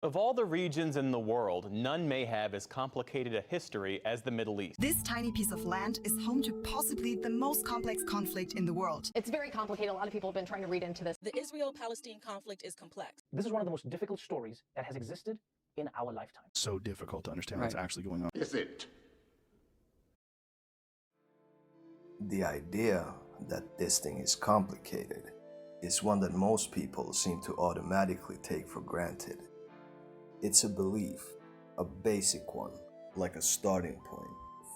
Of all the regions in the world, none may have as complicated a history as the Middle East. This tiny piece of land is home to possibly the most complex conflict in the world. It's very complicated. A lot of people have been trying to read into this. The Israel-Palestine conflict is complex. This is one of the most difficult stories that has existed in our lifetime. So difficult to understand what's actually going on. Is it? The idea that this thing is complicated is one that most people seem to automatically take for granted. It's a belief, a basic one, like a starting point,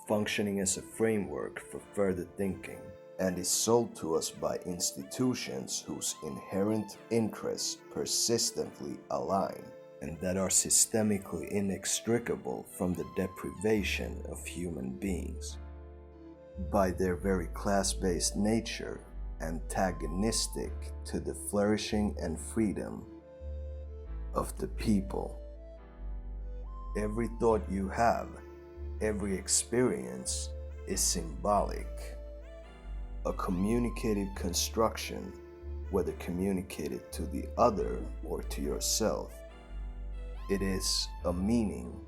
functioning as a framework for further thinking, and is sold to us by institutions whose inherent interests persistently align, and that are systemically inextricable from the deprivation of human beings. By their very class-based nature, antagonistic to the flourishing and freedom of the people. Every thought you have, every experience is symbolic, a communicative construction, whether communicated to the other or to yourself. It is a meaning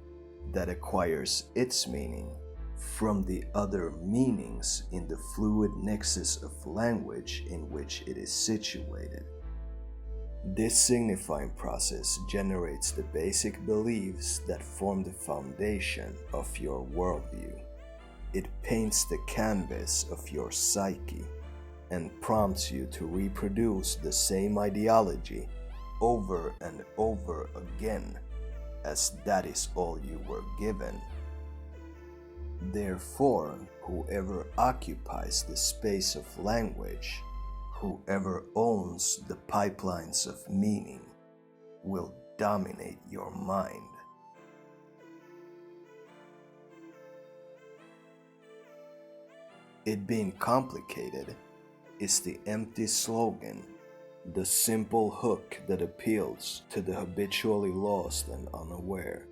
that acquires its meaning from the other meanings in the fluid nexus of language in which it is situated. This signifying process generates the basic beliefs that form the foundation of your worldview. It paints the canvas of your psyche and prompts you to reproduce the same ideology over and over again, as that is all you were given. Therefore, whoever occupies the space of language, whoever owns the pipelines of meaning, will dominate your mind. It being complicated is the empty slogan, the simple hook that appeals to the habitually lost and unaware,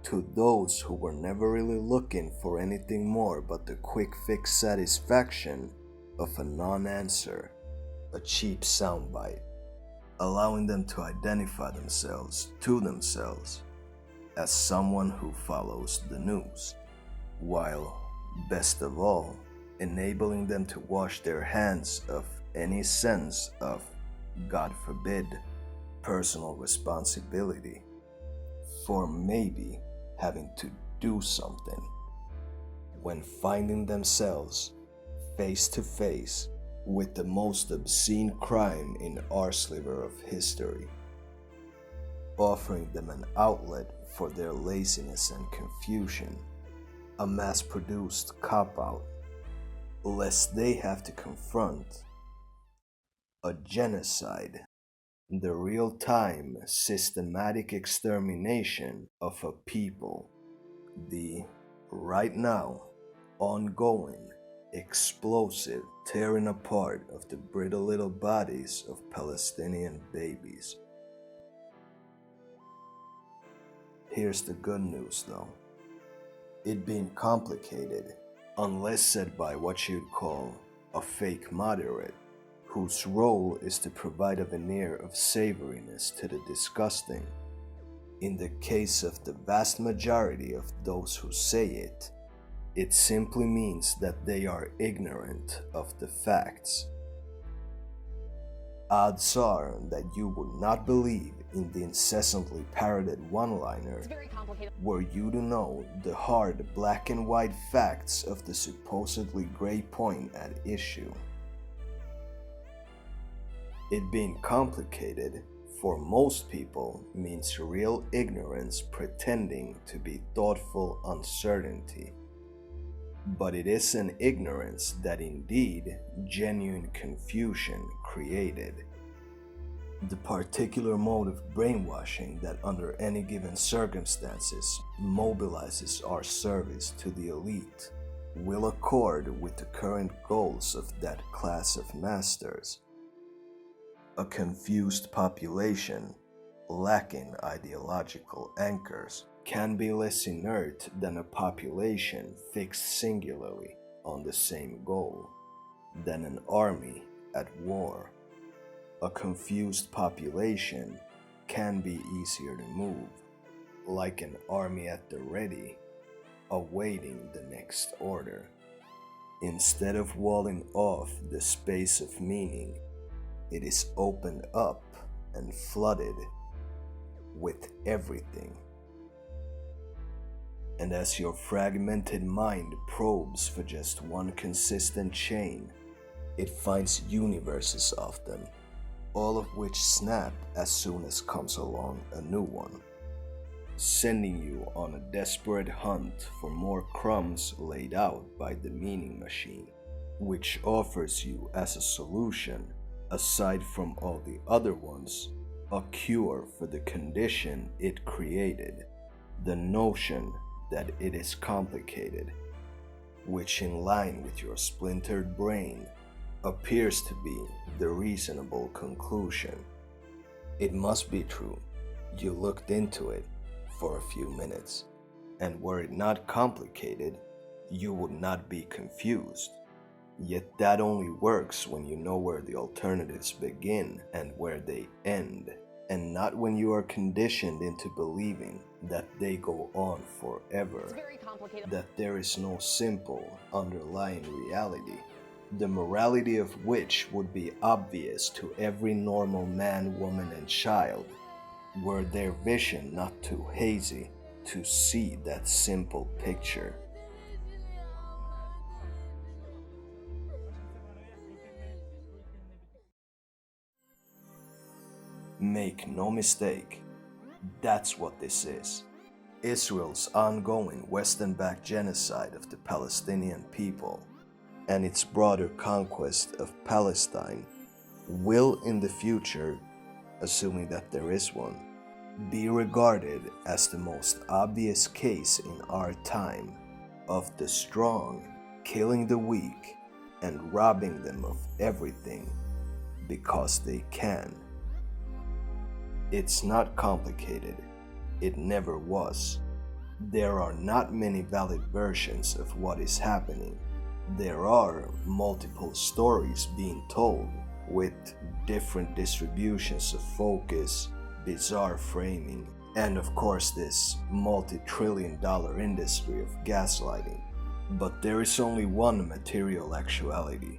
to those who were never really looking for anything more but the quick fix satisfaction of a non-answer, a cheap soundbite, allowing them to identify themselves to themselves as someone who follows the news, while, best of all, enabling them to wash their hands of any sense of, God forbid, personal responsibility for maybe having to do something, when finding themselves face to face with the most obscene crime in our sliver of history, offering them an outlet for their laziness and confusion, a mass-produced cop-out, lest they have to confront a genocide, the real-time systematic extermination of a people, the right now ongoing explosive tearing apart of the brittle little bodies of Palestinian babies. Here's the good news though. It being complicated, unless said by what you'd call a fake moderate, whose role is to provide a veneer of savoriness to the disgusting. In the case of the vast majority of those who say it, it simply means that they are ignorant of the facts. Odds are that you would not believe in the incessantly parroted one-liner were you to know the hard black and white facts of the supposedly gray point at issue. It being complicated, for most people, means real ignorance pretending to be thoughtful uncertainty. But it is an ignorance that indeed genuine confusion created. The particular mode of brainwashing that under any given circumstances mobilizes our service to the elite will accord with the current goals of that class of masters. A confused population, lacking ideological anchors, can be less inert than a population fixed singularly on the same goal, than an army at war. A confused population can be easier to move, like an army at the ready, awaiting the next order. Instead of walling off the space of meaning, it is opened up and flooded with everything. And as your fragmented mind probes for just one consistent chain, it finds universes of them, all of which snap as soon as comes along a new one, sending you on a desperate hunt for more crumbs laid out by the meaning machine, which offers you as a solution, aside from all the other ones, a cure for the condition it created, the notion that it is complicated, which in line with your splintered brain appears to be the reasonable conclusion. It must be true. You looked into it for a few minutes, and were it not complicated, you would not be confused. Yet that only works when you know where the alternatives begin and where they end, and not when you are conditioned into believing that they go on forever, It's very complicated. that there is no simple underlying reality, the morality of which would be obvious to every normal man, woman, and child, were their vision not too hazy to see that simple picture. Make no mistake, that's what this is. Israel's ongoing Western-backed genocide of the Palestinian people and its broader conquest of Palestine will in the future, assuming that there is one, be regarded as the most obvious case in our time of the strong killing the weak and robbing them of everything because they can. It's not complicated. It never was. There are not many valid versions of what is happening. There are multiple stories being told with different distributions of focus, bizarre framing, and of course this multi-trillion-dollar industry of gaslighting. But there is only one material actuality.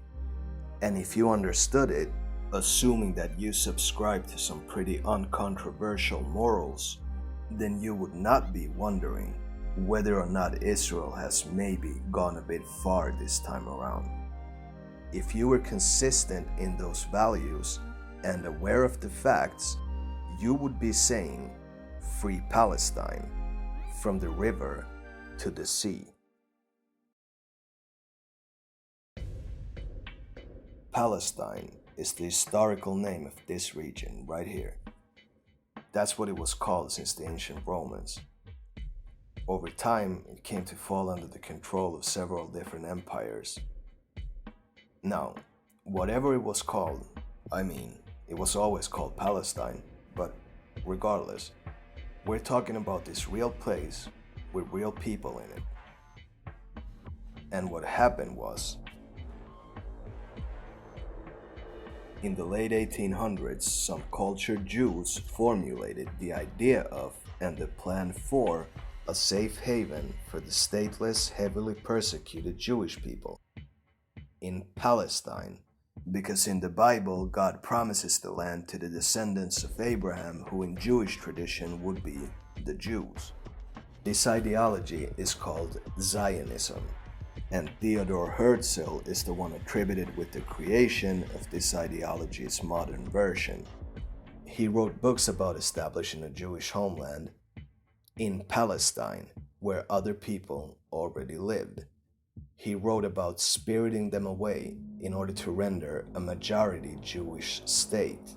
And if you understood it, assuming that you subscribe to some pretty uncontroversial morals, then you would not be wondering whether or not Israel has maybe gone a bit far this time around. If you were consistent in those values and aware of the facts, you would be saying, "Free Palestine, from the river to the sea." Palestine is the historical name of this region right here. That's what it was called since the ancient Romans. Over time, it came to fall under the control of several different empires. Now, whatever it was called, I mean, it was always called Palestine, but regardless, we're talking about this real place with real people in it. And what happened was, in the late 1800s, some cultured Jews formulated the idea of and the plan for a safe haven for the stateless, heavily persecuted Jewish people in Palestine, because in the Bible, God promises the land to the descendants of Abraham, who in Jewish tradition would be the Jews. This ideology is called Zionism, and Theodor Herzl is the one attributed with the creation of this ideology's modern version. He wrote books about establishing a Jewish homeland in Palestine, where other people already lived. He wrote about spiriting them away in order to render a majority Jewish state.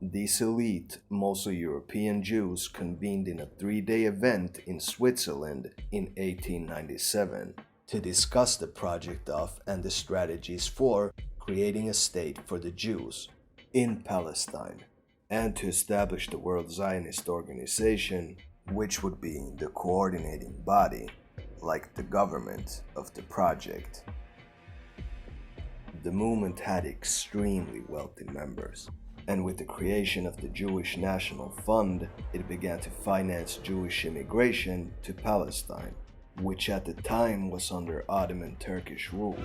These elite, mostly European Jews convened in a 3-day event in Switzerland in 1897 to discuss the project of and the strategies for creating a state for the Jews in Palestine, and to establish the World Zionist Organization, which would be the coordinating body, like the government, of the project. The movement had extremely wealthy members, And with the creation of the Jewish National Fund, it began to finance Jewish immigration to Palestine, which at the time was under Ottoman Turkish rule.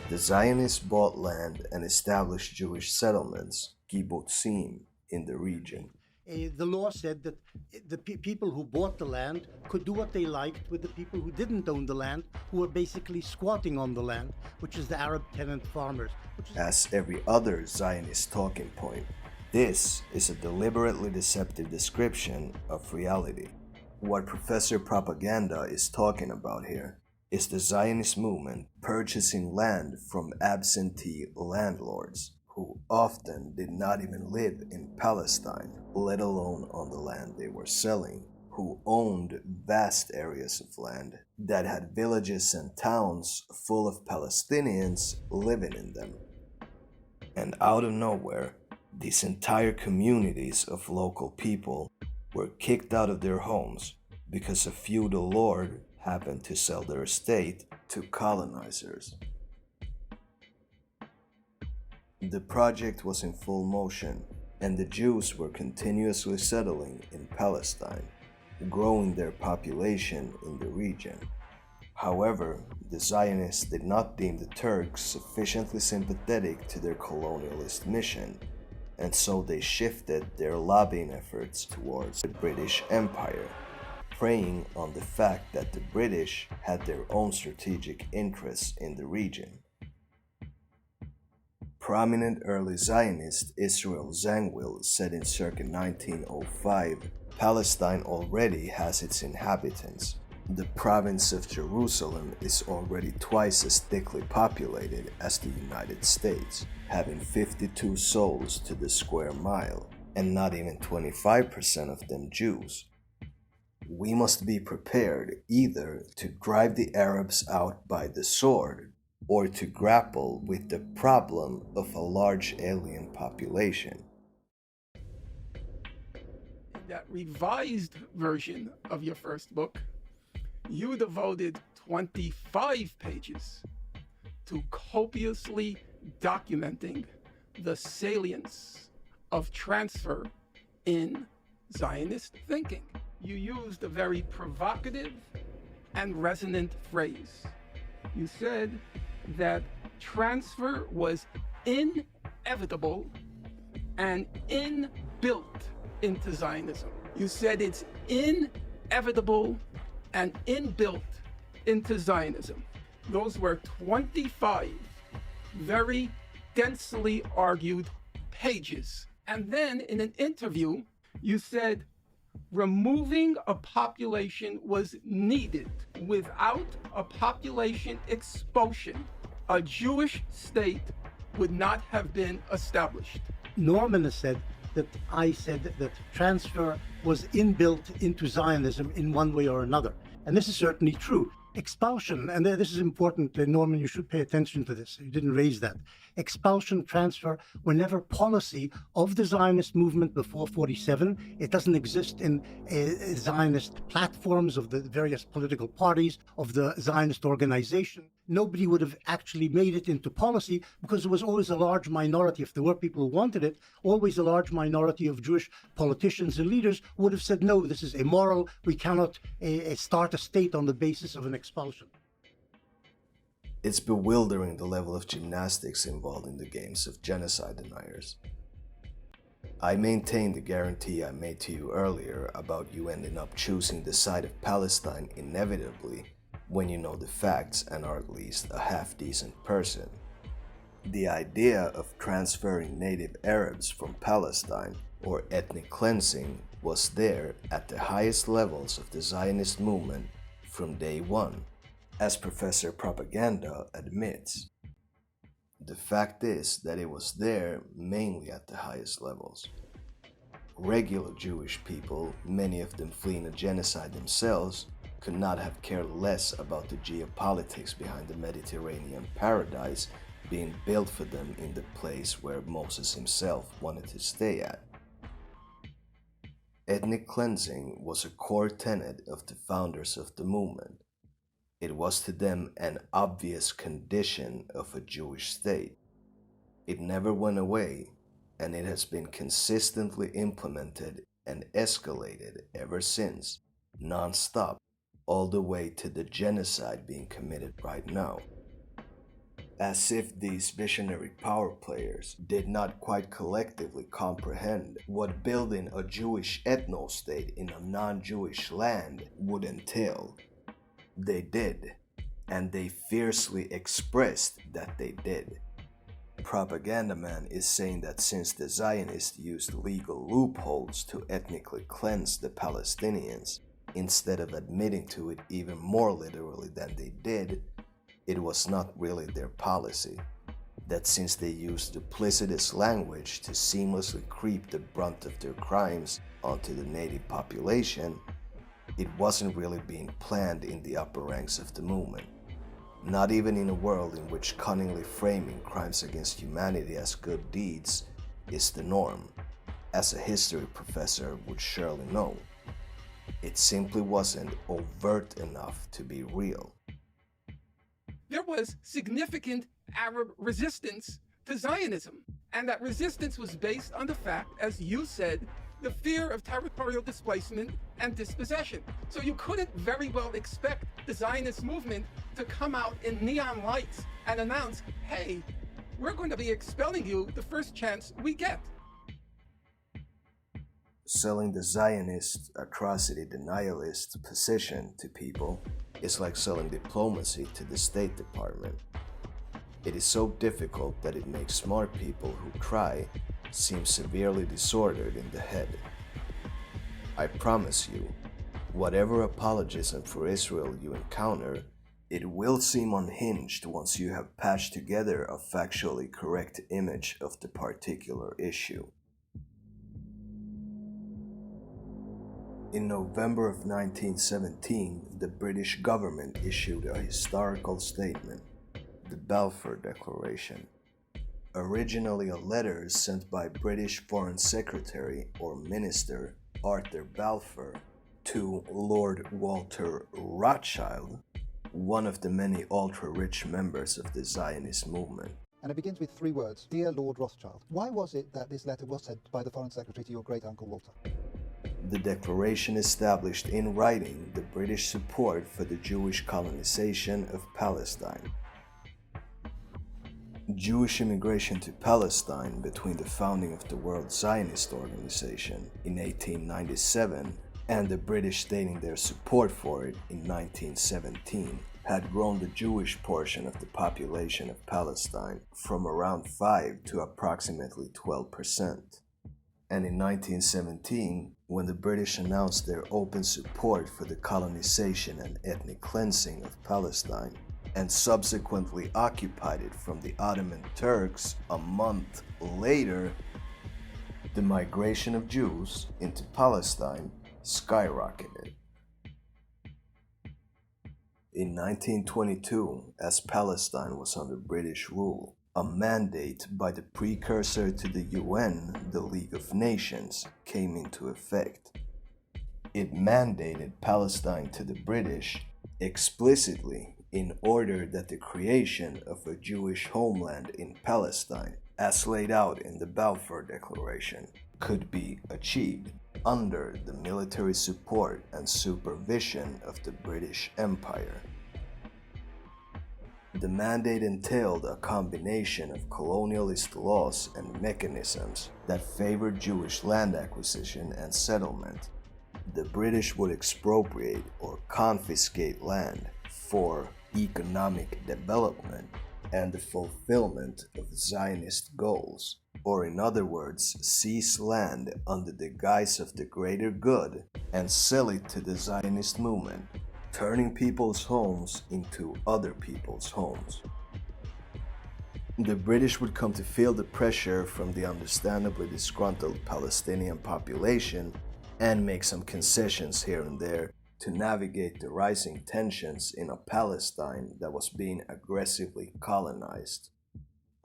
The Zionists bought land and established Jewish settlements, kibbutzim, in the region. The law said that the people who bought the land could do what they liked with the people who didn't own the land, who were basically squatting on the land, which is the Arab tenant farmers. As every other Zionist talking point, this is a deliberately deceptive description of reality. What Professor Propaganda is talking about here is the Zionist movement purchasing land from absentee landlords who often did not even live in Palestine, let alone on the land they were selling, who owned vast areas of land that had villages and towns full of Palestinians living in them. And out of nowhere, these entire communities of local people were kicked out of their homes because a feudal lord happened to sell their estate to colonizers. The project was in full motion, and the Jews were continuously settling in Palestine, growing their population in the region. However, the Zionists did not deem the Turks sufficiently sympathetic to their colonialist mission, and so they shifted their lobbying efforts towards the British Empire, preying on the fact that the British had their own strategic interests in the region. Prominent early Zionist Israel Zangwill said in circa 1905, Palestine already has its inhabitants. The province of Jerusalem is already twice as thickly populated as the United States, having 52 souls to the square mile, and not even 25% of them Jews. We must be prepared either to drive the Arabs out by the sword or to grapple with the problem of a large alien population. In that revised version of your first book, you devoted 25 pages to copiously documenting the salience of transfer in Zionist thinking. You used a very provocative and resonant phrase. You said that transfer was inevitable and inbuilt into Zionism. You said it's inevitable and inbuilt into Zionism. Those were 25 very densely argued pages. And then in an interview, you said removing a population was needed. Without a population expulsion, a Jewish state would not have been established. Norman has said that I said that transfer was inbuilt into Zionism in one way or another. And this is certainly true. Expulsion, and this is important, Norman, you should pay attention to this. You didn't raise that. Expulsion, transfer were never policy of the Zionist movement before 47. It doesn't exist in Zionist platforms of the various political parties, of the Zionist organization. Nobody would have actually made it into policy because there was always a large minority. If there were people who wanted it, always a large minority of Jewish politicians and leaders would have said, no, this is immoral. We cannot start a state on the basis of an expulsion. It's bewildering the level of gymnastics involved in the games of genocide deniers. I maintain the guarantee I made to you earlier about you ending up choosing the side of Palestine inevitably when you know the facts and are at least a half-decent person. The idea of transferring native Arabs from Palestine or ethnic cleansing was there at the highest levels of the Zionist movement from day one, as Professor Propaganda admits. The fact is that it was there mainly at the highest levels. Regular Jewish people, many of them fleeing a genocide themselves, could not have cared less about the geopolitics behind the Mediterranean paradise being built for them in the place where Moses himself wanted to stay at. Ethnic cleansing was a core tenet of the founders of the movement. It was to them an obvious condition of a Jewish state. It never went away, and it has been consistently implemented and escalated ever since, non-stop, all the way to the genocide being committed right now. As if these visionary power players did not quite collectively comprehend what building a Jewish ethno-state in a non-Jewish land would entail. They did, and they fiercely expressed that they did. Propaganda Man is saying that since the Zionists used legal loopholes to ethnically cleanse the Palestinians, instead of admitting to it even more literally than they did, it was not really their policy. That since they used duplicitous language to seamlessly creep the brunt of their crimes onto the native population, it wasn't really being planned in the upper ranks of the movement. Not even in a world in which cunningly framing crimes against humanity as good deeds is the norm, as a history professor would surely know. It simply wasn't overt enough to be real. There was significant Arab resistance to Zionism, and that resistance was based on the fact, as you said, the fear of territorial displacement and dispossession. So you couldn't very well expect the Zionist movement to come out in neon lights and announce, hey, we're going to be expelling you the first chance we get. Selling the Zionist atrocity denialist position to people is like selling diplomacy to the State Department. It is so difficult that it makes smart people who try seem severely disordered in the head. I promise you, whatever apologism for Israel you encounter, it will seem unhinged once you have patched together a factually correct image of the particular issue. In November of 1917, the British government issued a historical statement, the Balfour Declaration. Originally a letter sent by British Foreign Secretary or Minister Arthur Balfour to Lord Walter Rothschild, one of the many ultra-rich members of the Zionist movement. And it begins with 3 words, Dear Lord Rothschild. Why was it that this letter was sent by the Foreign Secretary to your great-uncle Walter? The declaration established in writing the British support for the Jewish colonization of Palestine. Jewish immigration to Palestine between the founding of the World Zionist Organization in 1897 and the British stating their support for it in 1917 had grown the Jewish portion of the population of Palestine from around 5 to approximately 12%. And in 1917, when the British announced their open support for the colonization and ethnic cleansing of Palestine, and subsequently occupied it from the Ottoman Turks a month later, the migration of Jews into Palestine skyrocketed. In 1922, as Palestine was under British rule, a mandate by the precursor to the UN, the League of Nations, came into effect. It mandated Palestine to the British explicitly in order that the creation of a Jewish homeland in Palestine, as laid out in the Balfour Declaration, could be achieved under the military support and supervision of the British Empire. The mandate entailed a combination of colonialist laws and mechanisms that favored Jewish land acquisition and settlement. The British would expropriate or confiscate land for economic development and the fulfillment of Zionist goals, or in other words, seize land under the guise of the greater good and sell it to the Zionist movement, turning people's homes into other people's homes. The British would come to feel the pressure from the understandably disgruntled Palestinian population and make some concessions here and there to navigate the rising tensions in a Palestine that was being aggressively colonized.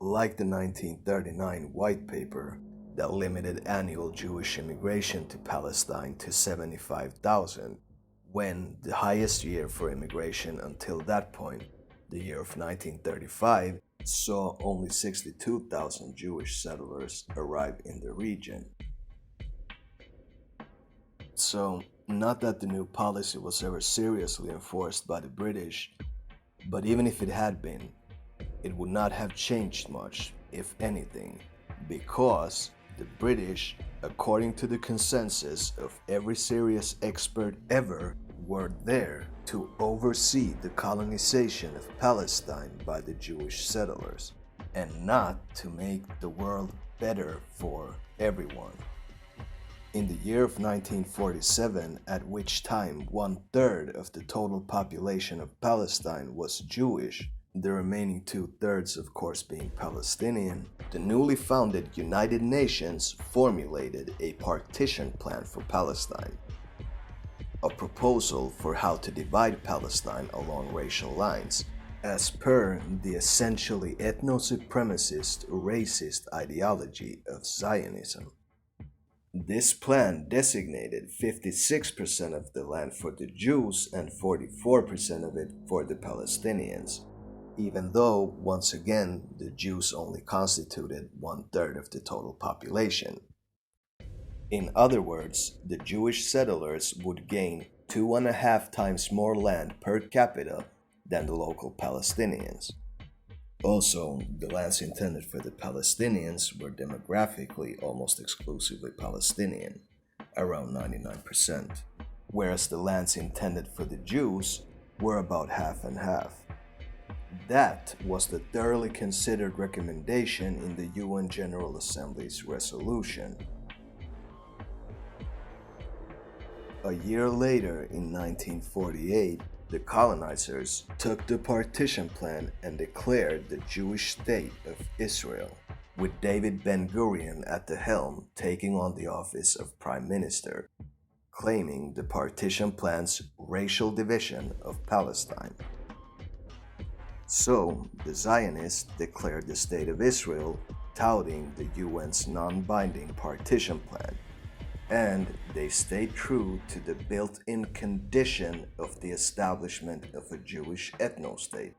Like the 1939 White Paper that limited annual Jewish immigration to Palestine to 75,000, when the highest year for immigration until that point The year of 1935 saw only 62,000 Jewish settlers arrive in the region. So, not that the new policy was ever seriously enforced by the British, but even if it had been, it would not have changed much, if anything, because the British, according to the consensus of every serious expert ever, were there to oversee the colonization of Palestine by the Jewish settlers, and not to make the world better for everyone. In the year of 1947, at which time 1/3 of the total population of Palestine was Jewish, the remaining 2/3 of course being Palestinian, the newly founded United Nations formulated a partition plan for Palestine, a proposal for how to divide Palestine along racial lines, as per the essentially ethno-supremacist, racist ideology of Zionism. This plan designated 56% of the land for the Jews and 44% of it for the Palestinians, even though, once again, the Jews only constituted 1/3 of the total population. In other words, the Jewish settlers would gain 2.5 times more land per capita than the local Palestinians. Also, the lands intended for the Palestinians were demographically almost exclusively Palestinian, around 99%, whereas the lands intended for the Jews were about half and half. That was the thoroughly considered recommendation in the UN General Assembly's resolution. A year later, in 1948, the colonizers took the partition plan and declared the Jewish state of Israel, with David Ben-Gurion at the helm taking on the office of Prime Minister, claiming the partition plan's racial division of Palestine. So, the Zionists declared the State of Israel, touting the UN's non-binding partition plan, and they stayed true to the built-in condition of the establishment of a Jewish ethno-state,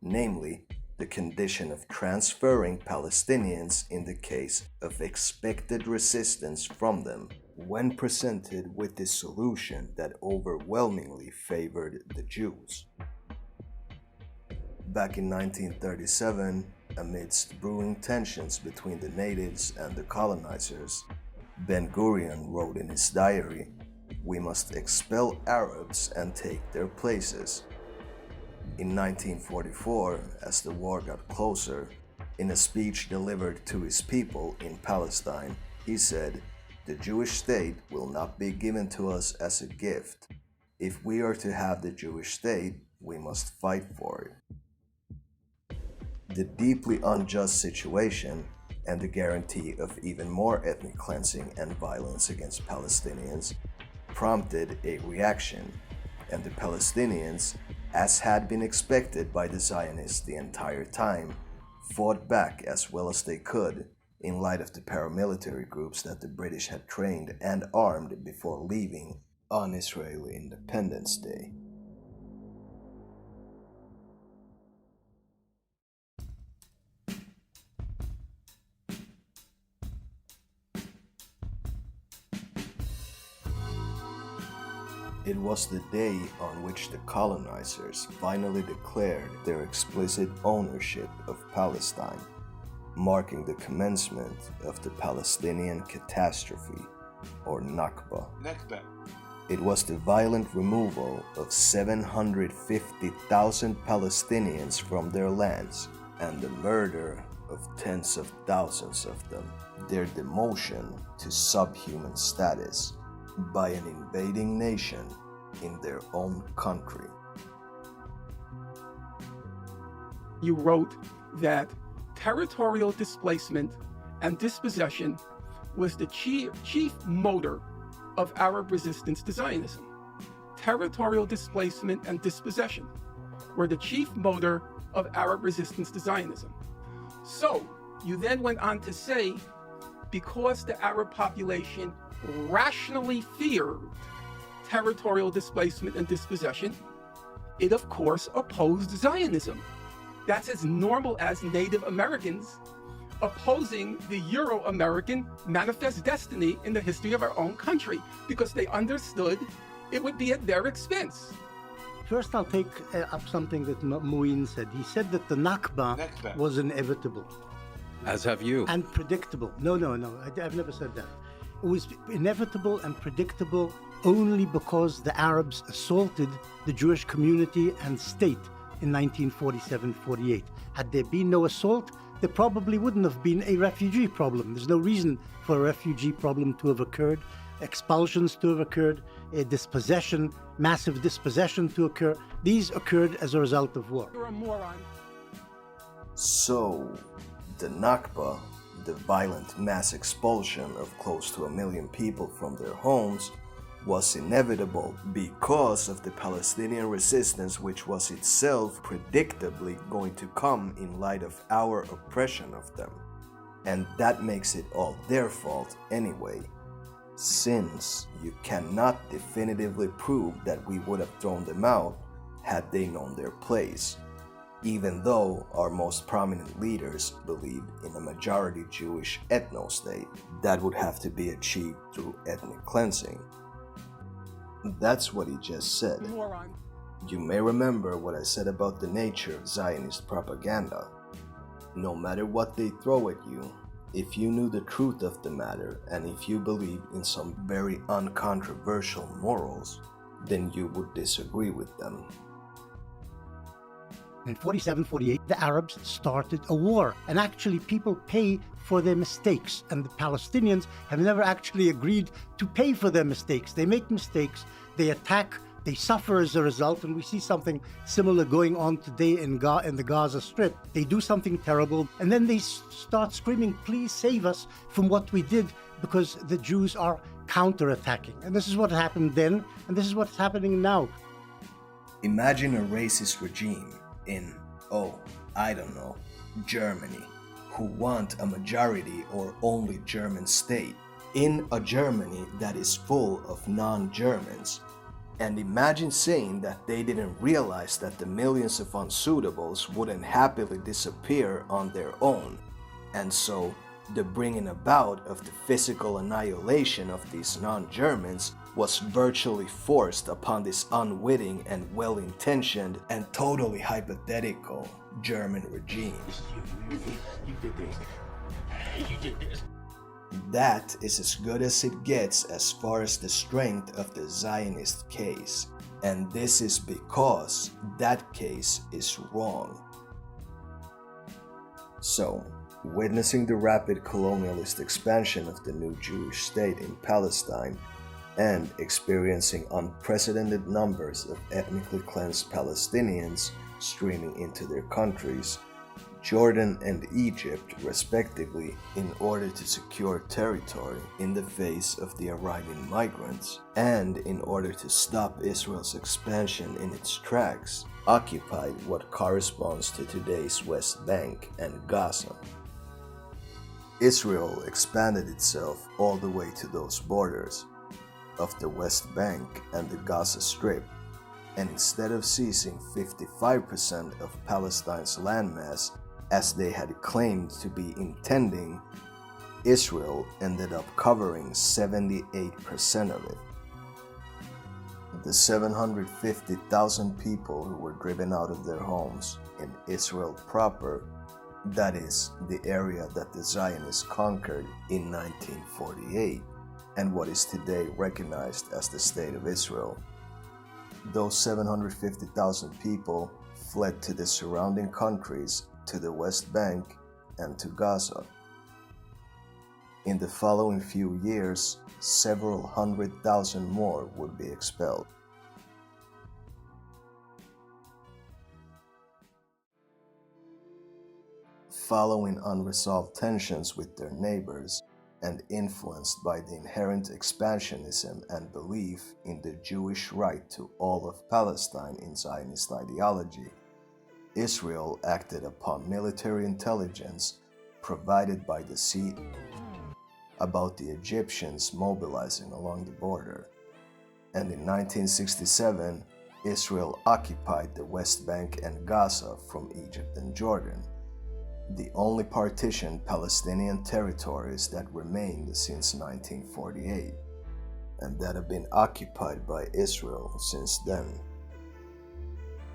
namely the condition of transferring Palestinians in the case of expected resistance from them, when presented with the solution that overwhelmingly favored the Jews. Back in 1937, amidst brewing tensions between the natives and the colonizers, Ben-Gurion wrote in his diary, "We must expel Arabs and take their places." In 1944, as the war got closer, in a speech delivered to his people in Palestine, he said, "The Jewish state will not be given to us as a gift. If we are to have the Jewish state, we must fight for it." The deeply unjust situation and the guarantee of even more ethnic cleansing and violence against Palestinians prompted a reaction, and the Palestinians, as had been expected by the Zionists the entire time, fought back as well as they could in light of the paramilitary groups that the British had trained and armed before leaving on Israeli Independence Day. It was the day on which the colonizers finally declared their explicit ownership of Palestine, marking the commencement of the Palestinian catastrophe, or Nakba. It was the violent removal of 750,000 Palestinians from their lands and the murder of tens of thousands of them, their demotion to subhuman status by an invading nation in their own country. You wrote that territorial displacement and dispossession was the chief motor of Arab resistance to Zionism. Territorial displacement and dispossession were the chief motor of Arab resistance to Zionism. So, you then went on to say, because the Arab population rationally feared territorial displacement and dispossession, it of course opposed Zionism. That's as normal as Native Americans opposing the Euro-American manifest destiny in the history of our own country, because they understood it would be at their expense. First, I'll take up something that Muin said. He said that the Nakba was inevitable. As have you. And predictable. No, I've never said that. It was inevitable and predictable only because the Arabs assaulted the Jewish community and state in 1947-48. Had there been no assault, there probably wouldn't have been a refugee problem. There's no reason for a refugee problem to have occurred, expulsions to have occurred, a dispossession, massive dispossession to occur. These occurred as a result of war. You're a moron. So, the Nakba, the violent mass expulsion of close to 1 million people from their homes, was inevitable because of the Palestinian resistance, which was itself predictably going to come in light of our oppression of them. And that makes it all their fault anyway, since you cannot definitively prove that we would have thrown them out had they known their place, even though our most prominent leaders believed in a majority Jewish ethno-state that would have to be achieved through ethnic cleansing. That's what he just said. Moron. You may remember what I said about the nature of Zionist propaganda. No matter what they throw at you, if you knew the truth of the matter and if you believed in some very uncontroversial morals, then you would disagree with them. In 47-48, the Arabs started a war, and actually people pay for their mistakes, and the Palestinians have never actually agreed to pay for their mistakes. They make mistakes, they attack, they suffer as a result, and we see something similar going on today in the Gaza Strip. They do something terrible, and then they start screaming, please save us from what we did, because the Jews are counterattacking. And this is what happened then, and this is what's happening now. Imagine a racist regime in, I don't know, Germany, who want a majority or only German state, in a Germany that is full of non-Germans. And imagine saying that they didn't realize that the millions of unsuitables wouldn't happily disappear on their own, and so the bringing about of the physical annihilation of these non-Germans was virtually forced upon this unwitting and well-intentioned and totally hypothetical German regime. You did this. You did this. That is as good as it gets as far as the strength of the Zionist case. And this is because that case is wrong. So, witnessing the rapid colonialist expansion of the new Jewish state in Palestine and experiencing unprecedented numbers of ethnically cleansed Palestinians streaming into their countries, Jordan and Egypt respectively, in order to secure territory in the face of the arriving migrants, and in order to stop Israel's expansion in its tracks, occupied what corresponds to today's West Bank and Gaza. Israel expanded itself all the way to those borders of the West Bank and the Gaza Strip, and instead of seizing 55% of Palestine's landmass as they had claimed to be intending, Israel ended up covering 78% of it. The 750,000 people who were driven out of their homes in Israel proper, that is, the area that the Zionists conquered in 1948, and what is today recognized as the State of Israel. Those 750,000 people fled to the surrounding countries, to the West Bank, and to Gaza. In the following few years, several 100,000 more would be expelled. Following unresolved tensions with their neighbors, and influenced by the inherent expansionism and belief in the Jewish right to all of Palestine in Zionist ideology, Israel acted upon military intelligence provided by the sea about the Egyptians mobilizing along the border, and in 1967 Israel occupied the West Bank and Gaza from Egypt and Jordan, the only partitioned Palestinian territories that remained since 1948, and that have been occupied by Israel since then.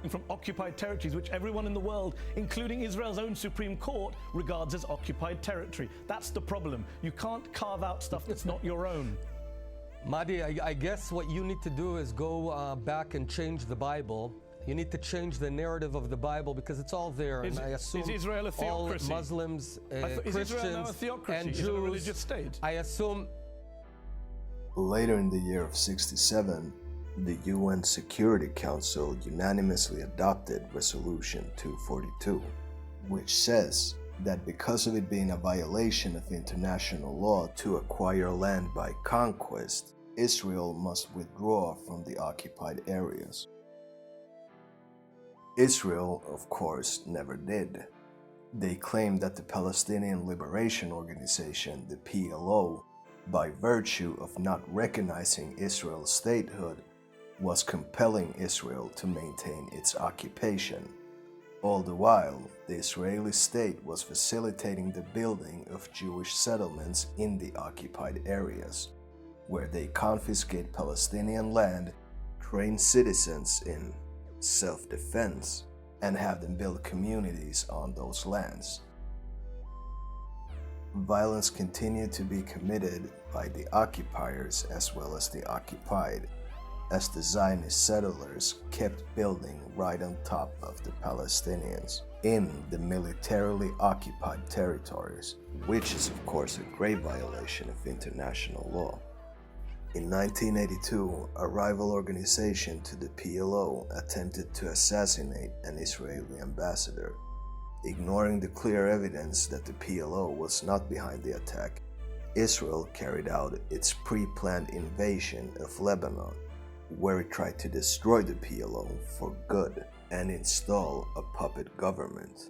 From occupied territories which everyone in the world, including Israel's own Supreme Court, regards as occupied territory. That's the problem. You can't carve out stuff that's not your own. Mahdi, I guess what you need to do is go back and change the Bible. You need to change the narrative of the Bible because it's all there. Is, and I assume is Israel a theocracy? all Muslims, is Christians, Israel now a theocracy? and Is Jews, it a religious state? I assume. Later in the year of '67, the UN Security Council unanimously adopted Resolution 242, which says that because of it being a violation of international law to acquire land by conquest, Israel must withdraw from the occupied areas. Israel, of course, never did. They claimed that the Palestinian Liberation Organization, the PLO, by virtue of not recognizing Israel's statehood, was compelling Israel to maintain its occupation. All the while, the Israeli state was facilitating the building of Jewish settlements in the occupied areas, where they confiscate Palestinian land, train citizens in self-defense, and have them build communities on those lands. Violence continued to be committed by the occupiers as well as the occupied, as the Zionist settlers kept building right on top of the Palestinians in the militarily occupied territories, which is of course a grave violation of international law. In 1982, a rival organization to the PLO attempted to assassinate an Israeli ambassador. Ignoring the clear evidence that the PLO was not behind the attack, Israel carried out its pre-planned invasion of Lebanon, where it tried to destroy the PLO for good and install a puppet government.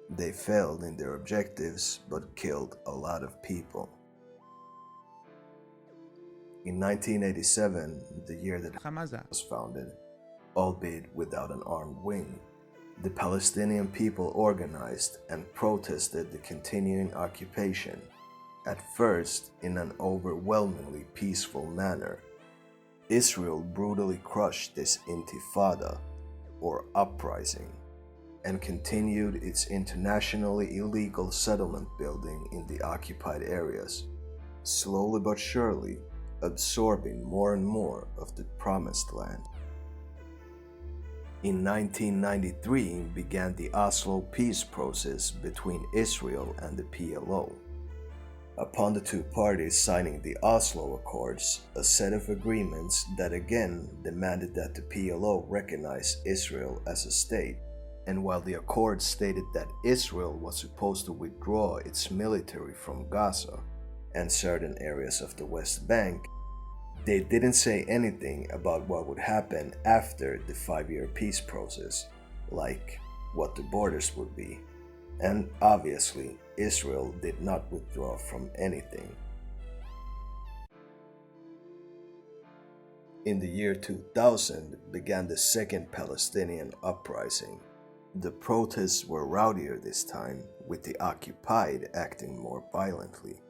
They failed in their objectives but killed a lot of people. In 1987, the year that Hamas was founded, albeit without an armed wing, the Palestinian people organized and protested the continuing occupation, at first in an overwhelmingly peaceful manner. Israel brutally crushed this intifada, or uprising, and continued its internationally illegal settlement building in the occupied areas, slowly but surely absorbing more and more of the promised land. In 1993 began the Oslo peace process between Israel and the PLO. Upon the two parties signing the Oslo Accords, a set of agreements that again demanded that the PLO recognize Israel as a state, and while the accords stated that Israel was supposed to withdraw its military from Gaza and certain areas of the West Bank, they didn't say anything about what would happen after the 5-year peace process, like what the borders would be. And obviously, Israel did not withdraw from anything. In the year 2000 began the second Palestinian uprising. The protests were rowdier this time, with the occupied acting more violently,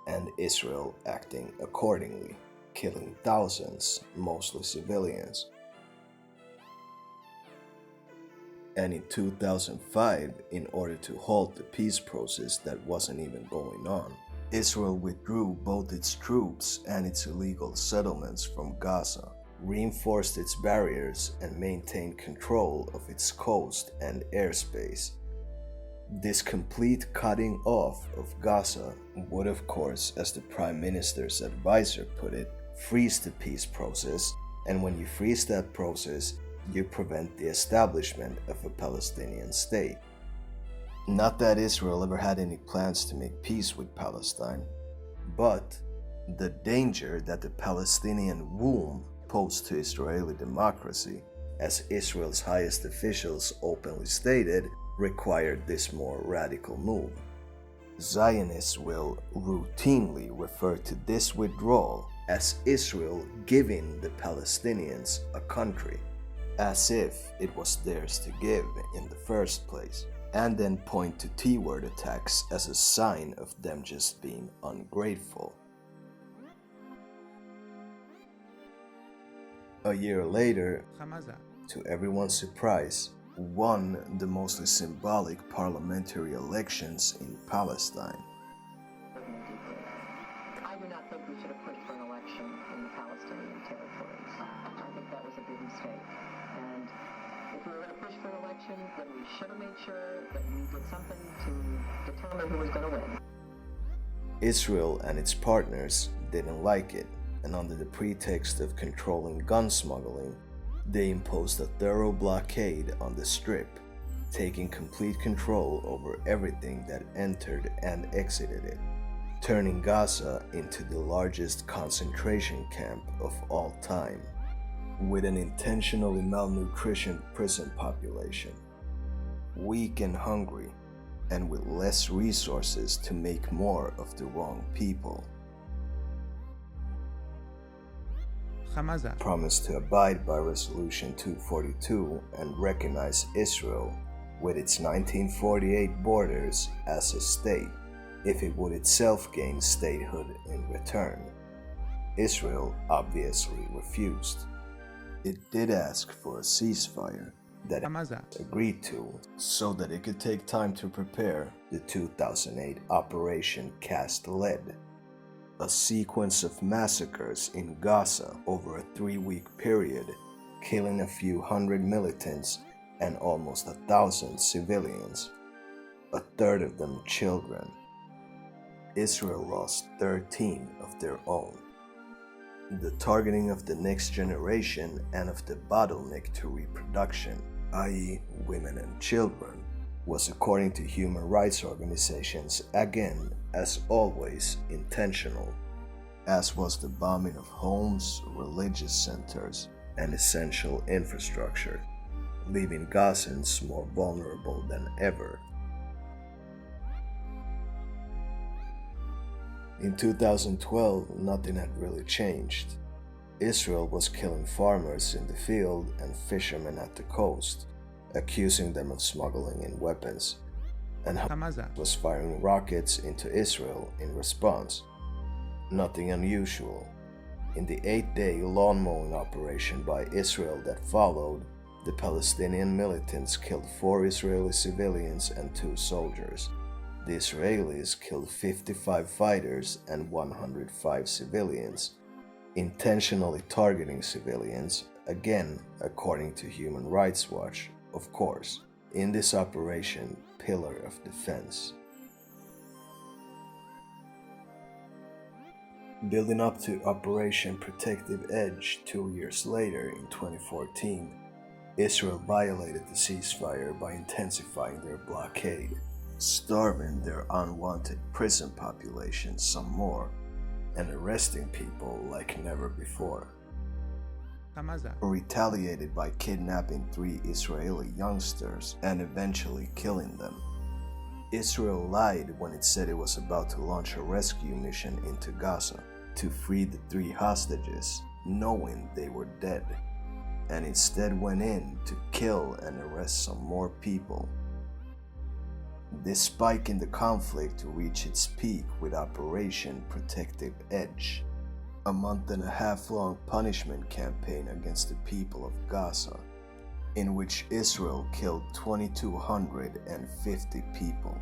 and Israel acting accordingly, killing thousands, mostly civilians. And in 2005, in order to halt the peace process that wasn't even going on, Israel withdrew both its troops and its illegal settlements from Gaza, reinforced its barriers, and maintained control of its coast and airspace. This complete cutting off of Gaza would, of course, as the Prime Minister's advisor put it, freeze the peace process, and when you freeze that process, you prevent the establishment of a Palestinian state. Not that Israel ever had any plans to make peace with Palestine, but the danger that the Palestinian womb posed to Israeli democracy, as Israel's highest officials openly stated, required this more radical move. Zionists will routinely refer to this withdrawal as Israel giving the Palestinians a country, as if it was theirs to give in the first place, and then point to T-word attacks as a sign of them just being ungrateful. A year later, to everyone's surprise, won the mostly symbolic parliamentary elections in Palestine. I do not think we should have pushed for an election in the Palestinian territories. I think that was a big mistake. And if we were going to push for an election, then we should have made sure that we did something to determine who was going to win. Israel and its partners didn't like it, and under the pretext of controlling gun smuggling, they imposed a thorough blockade on the Strip, taking complete control over everything that entered and exited it, turning Gaza into the largest concentration camp of all time, with an intentionally malnutritioned prison population, weak and hungry, and with less resources to make more of the wrong people. Promised to abide by Resolution 242 and recognize Israel with its 1948 borders as a state if it would itself gain statehood in return. Israel obviously refused. It did ask for a ceasefire that it agreed to so that it could take time to prepare the 2008 Operation Cast Lead, a sequence of massacres in Gaza over a 3-week period, killing a few hundred militants and almost 1,000 civilians, a third of them children. Israel lost 13 of their own. The targeting of the next generation and of the bottleneck to reproduction, i.e. women and children, was, according to human rights organizations, again, as always, intentional, as was the bombing of homes, religious centers, and essential infrastructure, leaving Gazans more vulnerable than ever. In 2012, nothing had really changed. Israel was killing farmers in the field and fishermen at the coast, accusing them of smuggling in weapons, and Hamas was firing rockets into Israel in response. Nothing unusual. In the 8-day lawn mowing operation by Israel that followed, the Palestinian militants killed 4 Israeli civilians and 2 soldiers. The Israelis killed 55 fighters and 105 civilians, intentionally targeting civilians, again according to Human Rights Watch, of course, in this operation Pillar of Defense. Building up to Operation Protective Edge 2 years later in 2014, Israel violated the ceasefire by intensifying their blockade, starving their unwanted prison population some more, and arresting people like never before. Retaliated by kidnapping 3 Israeli youngsters and eventually killing them. Israel lied when it said it was about to launch a rescue mission into Gaza to free the 3 hostages, knowing they were dead, and instead went in to kill and arrest some more people. This spike in the conflict reached its peak with Operation Protective Edge, a month-and-a-half-long punishment campaign against the people of Gaza, in which Israel killed 2,250 people,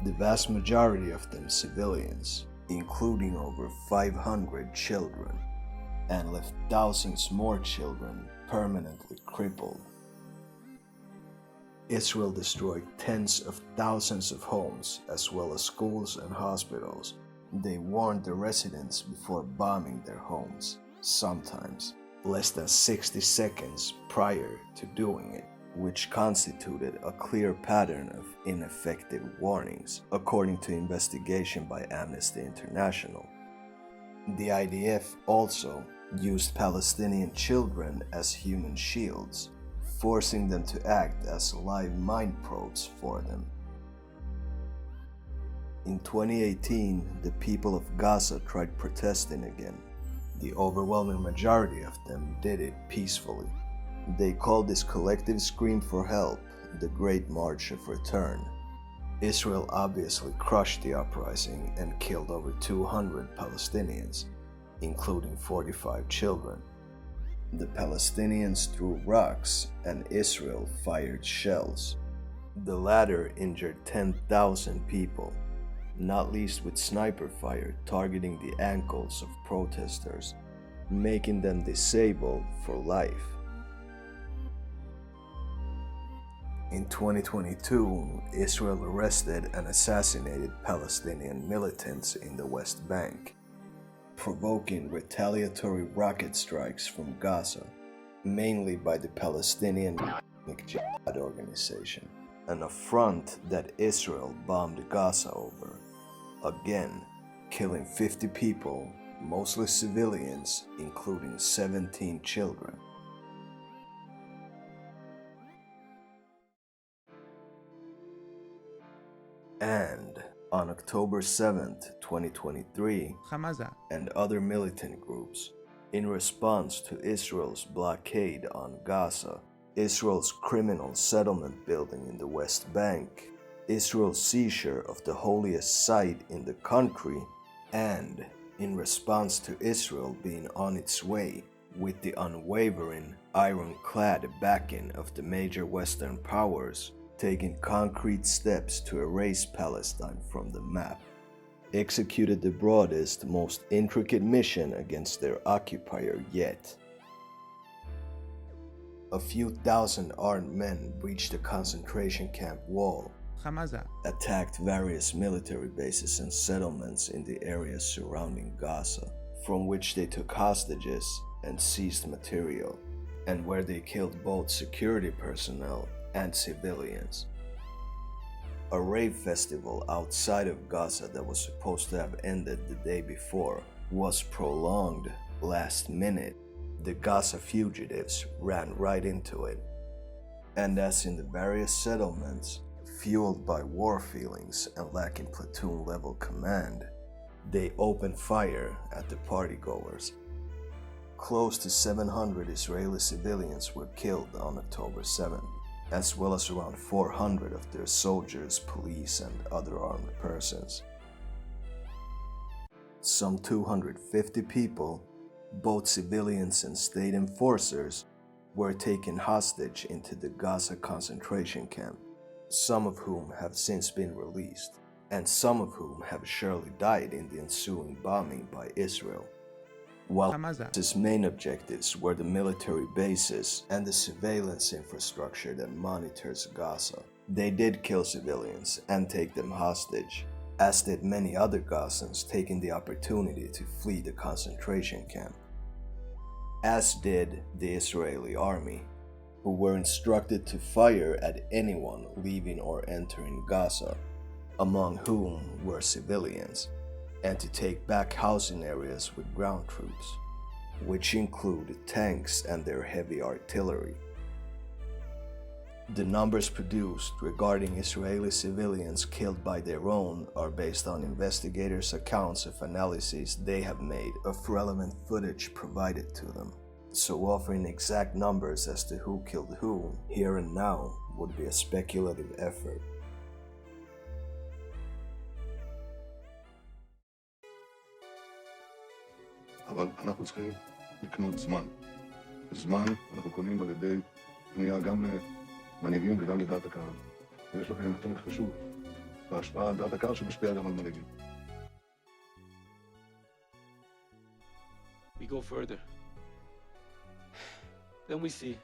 the vast majority of them civilians, including over 500 children, and left thousands more children permanently crippled. Israel destroyed tens of thousands of homes, as well as schools and hospitals. They warned the residents before bombing their homes, sometimes less than 60 seconds prior to doing it, which constituted a clear pattern of ineffective warnings, according to investigation by Amnesty International. The IDF also used Palestinian children as human shields, forcing them to act as live mind probes for them. In 2018, the people of Gaza tried protesting again. The overwhelming majority of them did it peacefully, They called this collective scream for help the Great March of Return. Israel obviously crushed the uprising and killed over 200 Palestinians, including 45 children. The Palestinians threw rocks and Israel fired shells. The latter injured 10,000 people, not least with sniper fire targeting the ankles of protesters, making them disabled for life. In 2022, Israel arrested and assassinated Palestinian militants in the West Bank, provoking retaliatory rocket strikes from Gaza, mainly by the Palestinian GENOC organization, an affront that Israel bombed Gaza over, again killing 50 people, mostly civilians, including 17 children. And on October 7th, 2023, and other militant groups, in response to Israel's blockade on Gaza, Israel's criminal settlement building in the West Bank, Israel's seizure of the holiest site in the country, and in response to Israel being on its way with the unwavering, ironclad backing of the major Western powers, taking concrete steps to erase Palestine from the map, executed the broadest, most intricate mission against their occupier yet. A few thousand armed men breached the concentration camp wall, attacked various military bases and settlements in the areas surrounding Gaza, from which they took hostages and seized material, and where they killed both security personnel and civilians. A rave festival outside of Gaza that was supposed to have ended the day before was prolonged last minute. The Gaza fugitives ran right into it. And as in the various settlements, fueled by war feelings and lacking platoon-level command, they opened fire at the partygoers. Close to 700 Israeli civilians were killed on October 7th, as well as around 400 of their soldiers, police, and other armed persons. Some 250 people, both civilians and state enforcers, were taken hostage into the Gaza concentration camp, some of whom have since been released, and some of whom have surely died in the ensuing bombing by Israel. While Hamas's main objectives were the military bases and the surveillance infrastructure that monitors Gaza, they did kill civilians and take them hostage, as did many other Gazans taking the opportunity to flee the concentration camp. As did the Israeli army, who were instructed to fire at anyone leaving or entering Gaza, among whom were civilians, and to take back housing areas with ground troops, which include tanks and their heavy artillery. The numbers produced regarding Israeli civilians killed by their own are based on investigators' accounts of analyses they have made of relevant footage provided to them, so offering exact numbers as to who killed who here and now would be a speculative effort. אבל אנחנו צריכים לקנות זמן. זמן אנחנו קונים על ידי פנייה גם למנהיגים וגם לדעת הקהל. ויש לכם נתון חשוב בהשפעה על דעת הקהל שמשפיע גם על מנהיגים. We go further. Then we see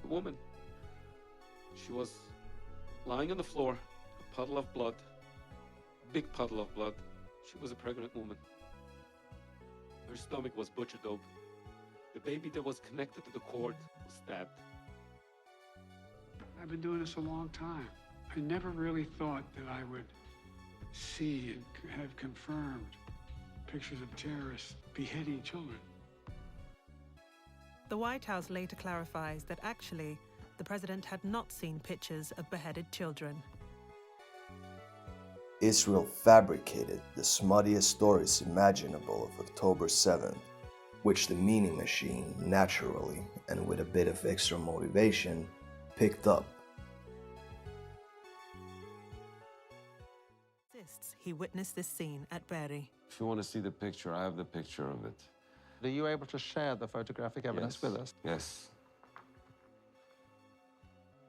the woman. She was lying on the floor, a puddle of blood, a big puddle of blood. She was a pregnant woman. Her stomach was butchered open. The baby that was connected to the cord was stabbed. I've been doing this a long time. I never really thought that I would see and have confirmed pictures of terrorists beheading children. The White House later clarifies that actually, the president had not seen pictures of beheaded children. Israel fabricated the smuttiest stories imaginable of October 7th, which the meaning machine naturally and with a bit of extra motivation picked up. He witnessed this scene at Be'eri. If you want to see the picture, I have the picture of it. Are you able to share the photographic evidence with us? Yes.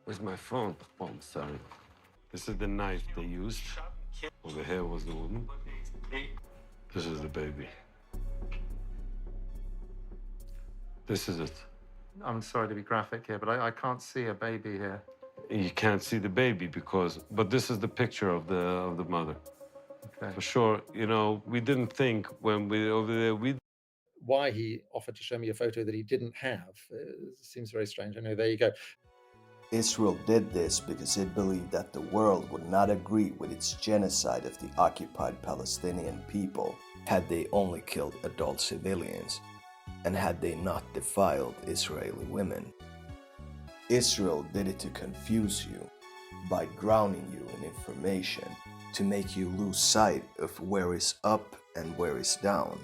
Where's my phone? Oh, I'm sorry. This is the knife they used. Over here was the woman. This is the baby. This is it. I'm sorry to be graphic here, but I can't see a baby here. You can't see the baby but this is the picture of the mother. Okay. For sure, you know, we didn't think when we were over there, Why he offered to show me a photo that he didn't have seems very strange. I know, there you go. Israel did this because it believed that the world would not agree with its genocide of the occupied Palestinian people had they only killed adult civilians and had they not defiled Israeli women. Israel did it to confuse you by drowning you in information, to make you lose sight of where is up and where is down.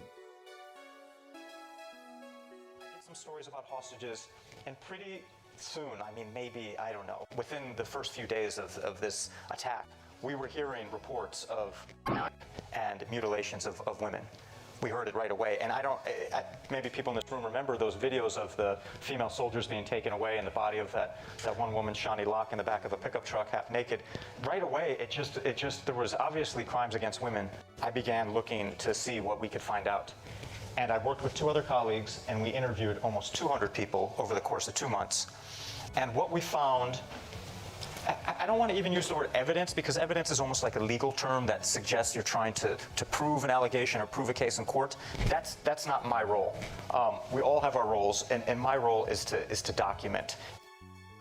Some stories about hostages, and pretty soon, I mean maybe, I don't know, within the first few days of this attack, we were hearing reports of and mutilations of women. We heard it right away, and maybe people in this room remember those videos of the female soldiers being taken away and the body of that one woman, Shani Locke, in the back of a pickup truck, half naked. Right away, there was obviously crimes against women. I began looking to see what we could find out. And I worked with 2 other colleagues, and we interviewed almost 200 people over the course of 2 months. And what we found, I don't want to even use the word evidence, because evidence is almost like a legal term that suggests you're trying to prove an allegation or prove a case in court. That's not my role. We all have our roles, and my role is to document.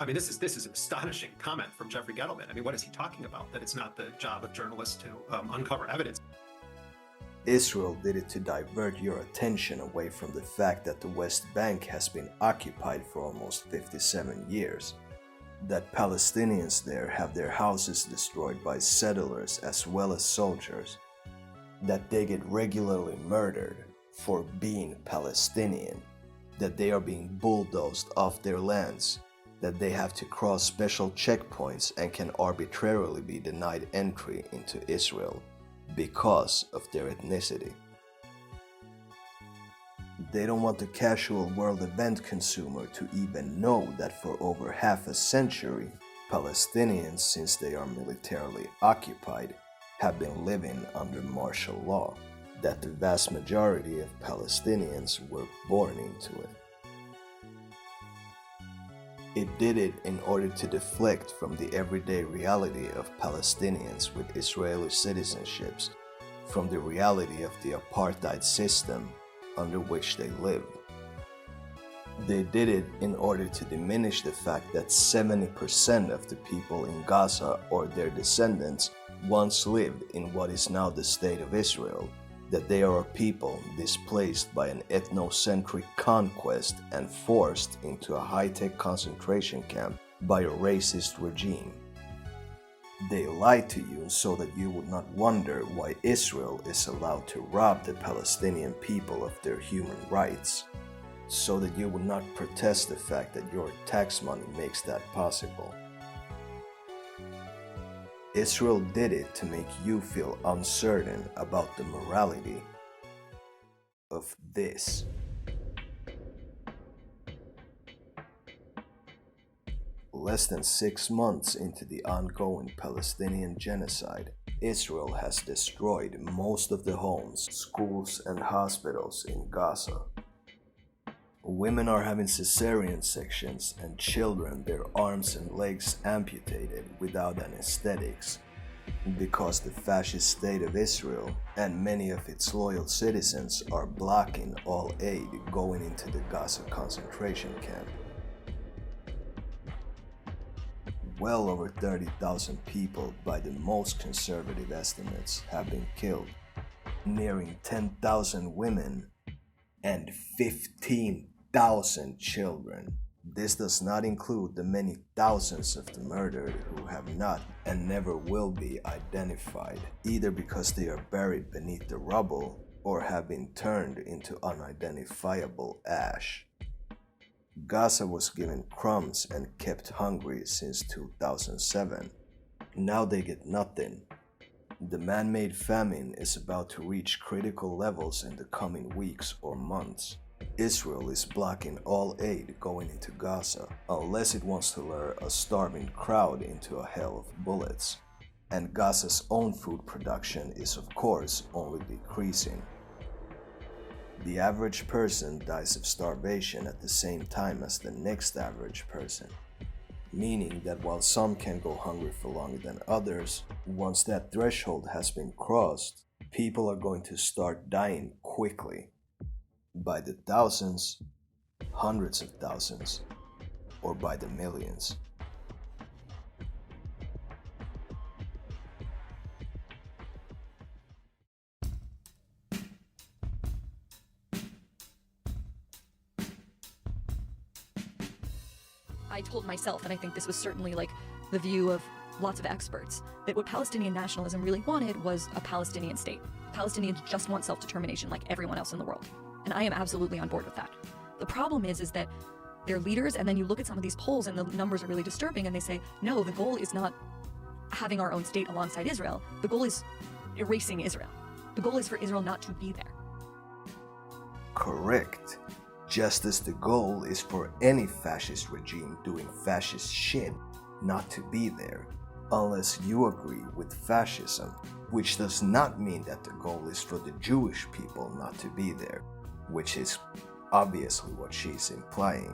I mean, this is an astonishing comment from Jeffrey Gettleman. I mean, what is he talking about? That it's not the job of journalists to uncover evidence. Israel did it to divert your attention away from the fact that the West Bank has been occupied for almost 57 years. That Palestinians there have their houses destroyed by settlers as well as soldiers, that they get regularly murdered for being Palestinian, that they are being bulldozed off their lands, that they have to cross special checkpoints and can arbitrarily be denied entry into Israel because of their ethnicity. They don't want the casual world event consumer to even know that for over half a century, Palestinians, since they are militarily occupied, have been living under martial law, that the vast majority of Palestinians were born into it. It did it in order to deflect from the everyday reality of Palestinians with Israeli citizenships, from the reality of the apartheid system under which they live. They did it in order to diminish the fact that 70% of the people in Gaza or their descendants once lived in what is now the State of Israel, that they are a people displaced by an ethnocentric conquest and forced into a high-tech concentration camp by a racist regime. They lied to you so that you would not wonder why Israel is allowed to rob the Palestinian people of their human rights, so that you would not protest the fact that your tax money makes that possible. Israel did it to make you feel uncertain about the morality of this. Less than 6 months into the ongoing Palestinian genocide, Israel has destroyed most of the homes, schools, and hospitals in Gaza. Women are having cesarean sections and children their arms and legs amputated without anesthetics because the fascist state of Israel and many of its loyal citizens are blocking all aid going into the Gaza concentration camp. Well over 30,000 people, by the most conservative estimates, have been killed, nearing 10,000 women and 15,000 children. This does not include the many thousands of the murdered who have not and never will be identified, either because they are buried beneath the rubble or have been turned into unidentifiable ash. Gaza was given crumbs and kept hungry since 2007. Now they get nothing. The man-made famine is about to reach critical levels in the coming weeks or months. Israel is blocking all aid going into Gaza unless it wants to lure a starving crowd into a hell of bullets. And Gaza's own food production is of course only decreasing. The average person dies of starvation at the same time as the next average person, meaning that while some can go hungry for longer than others, once that threshold has been crossed, people are going to start dying quickly, by the thousands, hundreds of thousands, or by the millions. I told myself, and I think this was certainly like the view of lots of experts, that what Palestinian nationalism really wanted was a Palestinian state. Palestinians just want self-determination like everyone else in the world. And I am absolutely on board with that. The problem is that their leaders, and then you look at some of these polls and the numbers are really disturbing, and they say, no, the goal is not having our own state alongside Israel. The goal is erasing Israel. The goal is for Israel not to be there. Correct. Just as the goal is for any fascist regime doing fascist shit not to be there, unless you agree with fascism, which does not mean that the goal is for the Jewish people not to be there, which is obviously what she's implying.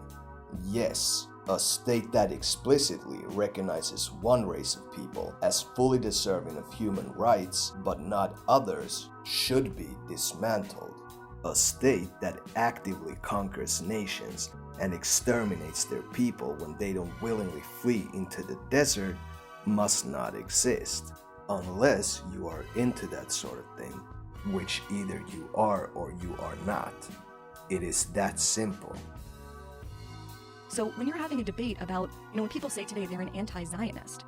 Yes, a state that explicitly recognizes one race of people as fully deserving of human rights, but not others, should be dismantled. A state that actively conquers nations and exterminates their people when they don't willingly flee into the desert must not exist, unless you are into that sort of thing, which either you are or you are not. It is that simple. So when you're having a debate about, when people say today they're an anti-Zionist,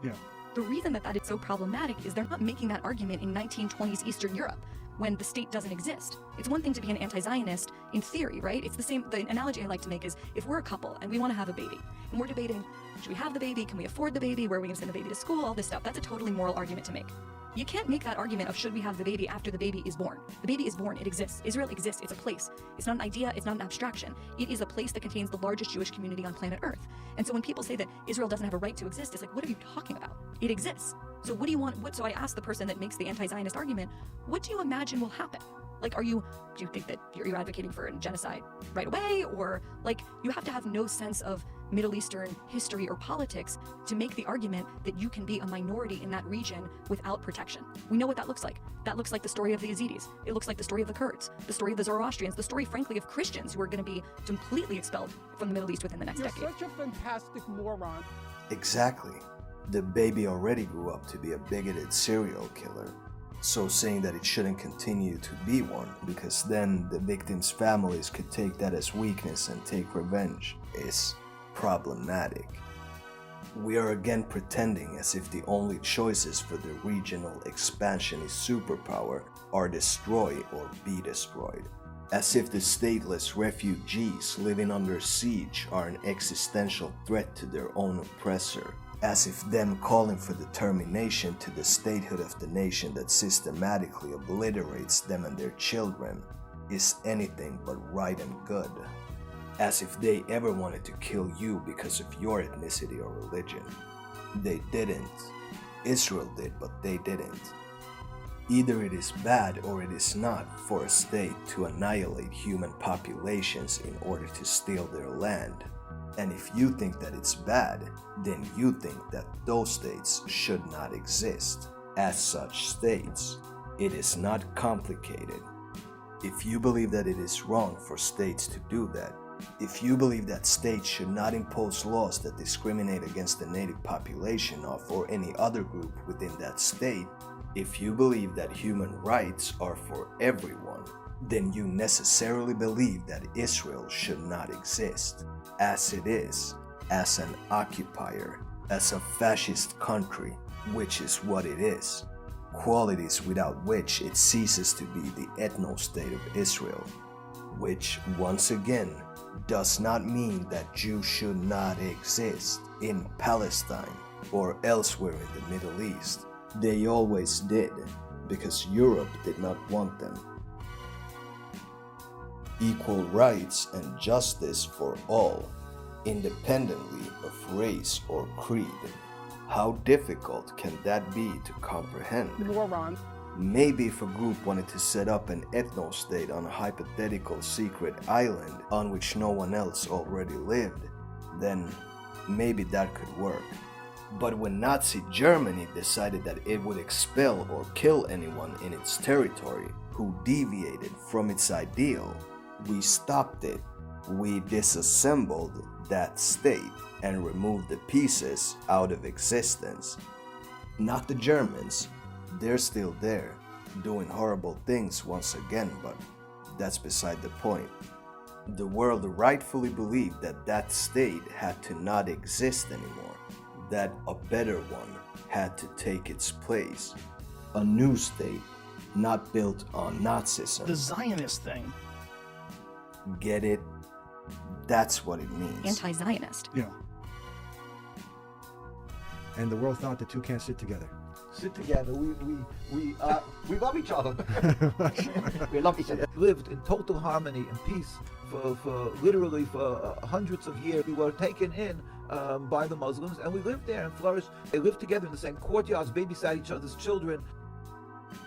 the reason that is so problematic is they're not making that argument in 1920s Eastern Europe, when the state doesn't exist. It's one thing to be an anti-Zionist in theory, right? It's the same. The analogy I like to make is if we're a couple and we want to have a baby and we're debating, should we have the baby? Can we afford the baby? Where are we going to send the baby to school? All this stuff. That's a totally moral argument to make. You can't make that argument of should we have the baby after the baby is born. The baby is born. It exists. Israel exists. It's a place. It's not an idea. It's not an abstraction. It is a place that contains the largest Jewish community on planet Earth. And so when people say that Israel doesn't have a right to exist, it's like, what are you talking about? It exists. So what do you want? So I asked the person that makes the anti-Zionist argument, what do you imagine will happen? Like, do you think that you're advocating for a genocide right away? Or like, you have to have no sense of Middle Eastern history or politics to make the argument that you can be a minority in that region without protection. We know what that looks like. That looks like the story of the Yazidis. It looks like the story of the Kurds, the story of the Zoroastrians, the story, frankly, of Christians who are going to be completely expelled from the Middle East within the next decade. You're such a fantastic moron. Exactly. The baby already grew up to be a bigoted serial killer. So saying that it shouldn't continue to be one, because then the victim's families could take that as weakness and take revenge, is problematic. We are again pretending as if the only choices for the regional expansionist superpower are destroy or be destroyed. As if the stateless refugees living under siege are an existential threat to their own oppressor. As if them calling for the termination to the statehood of the nation that systematically obliterates them and their children is anything but right and good. As if they ever wanted to kill you because of your ethnicity or religion. They didn't. Israel did, but they didn't. Either it is bad or it is not for a state to annihilate human populations in order to steal their land. And if you think that it's bad, then you think that those states should not exist as such states. It is not complicated. If you believe that it is wrong for states to do that, if you believe that states should not impose laws that discriminate against the native population of or any other group within that state, if you believe that human rights are for everyone, then you necessarily believe that Israel should not exist. As it is, as an occupier, as a fascist country, which is what it is. qualities without which it ceases to be the ethno-state of Israel, which, once again, does not mean that Jews should not exist in Palestine or elsewhere in the Middle East. They always did, because Europe did not want them. Equal rights and justice for all, independently of race or creed. How difficult can that be to comprehend? Maybe if a group wanted to set up an ethno-state on a hypothetical secret island on which no one else already lived, then maybe that could work. But when Nazi Germany decided that it would expel or kill anyone in its territory who deviated from its ideal, we stopped it. We disassembled that state and removed the pieces out of existence. Not the Germans. They're still there, doing horrible things once again, but that's beside the point. The world rightfully believed that that state had to not exist anymore, that a better one had to take its place. A new state, not built on Nazism. The Zionist thing. Get it? That's what it means. Anti-Zionist. Yeah. And the world thought the two can't sit together. Sit together. We love each other. We love each other. Lived in total harmony and peace for literally for hundreds of years. We were taken in by the Muslims, and we lived there and flourished. They lived together in the same courtyards, babysat each other's children.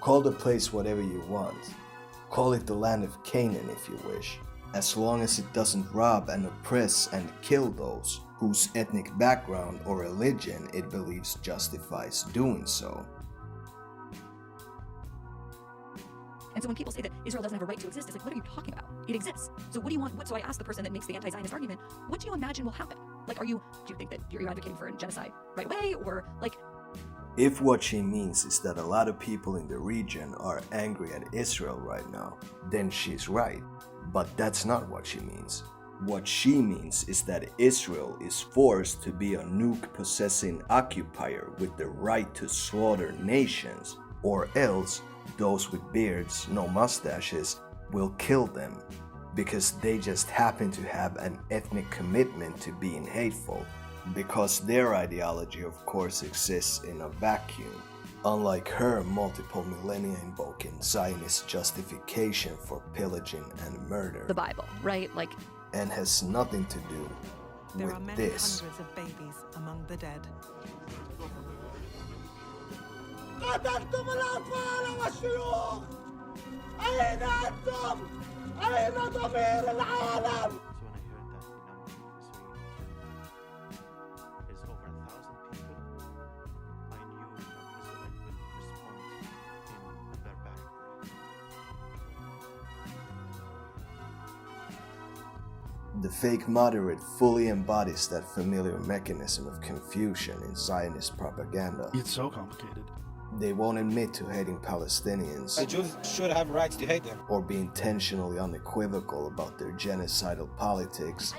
Call the place whatever you want. Call it the land of Canaan if you wish, as long as it doesn't rob and oppress and kill those whose ethnic background or religion it believes justifies doing so. And so when people say that Israel doesn't have a right to exist, it's like, what are you talking about? It exists. So what do you want? So I ask the person that makes the anti-Zionist argument, what do you imagine will happen? Like, do you think that you're advocating for genocide right away, or like? If what she means is that a lot of people in the region are angry at Israel right now, then she's right. But that's not what she means. What she means is that Israel is forced to be a nuke-possessing occupier with the right to slaughter nations, or else those with beards, no mustaches, will kill them, because they just happen to have an ethnic commitment to being hateful, because their ideology of course exists in a vacuum, unlike her multiple millennia invoking Zionist justification for pillaging and murder. The Bible, right? Like, and has nothing to do There with are many this. hundreds of babies among the dead. قتلتم الأطفال والشيوخ أين أنتم؟ أين ضمير العالم؟ The fake moderate fully embodies that familiar mechanism of confusion in Zionist propaganda. It's so complicated. They won't admit to hating Palestinians. The Jews should have rights to hate them. Or be intentionally unequivocal about their genocidal politics.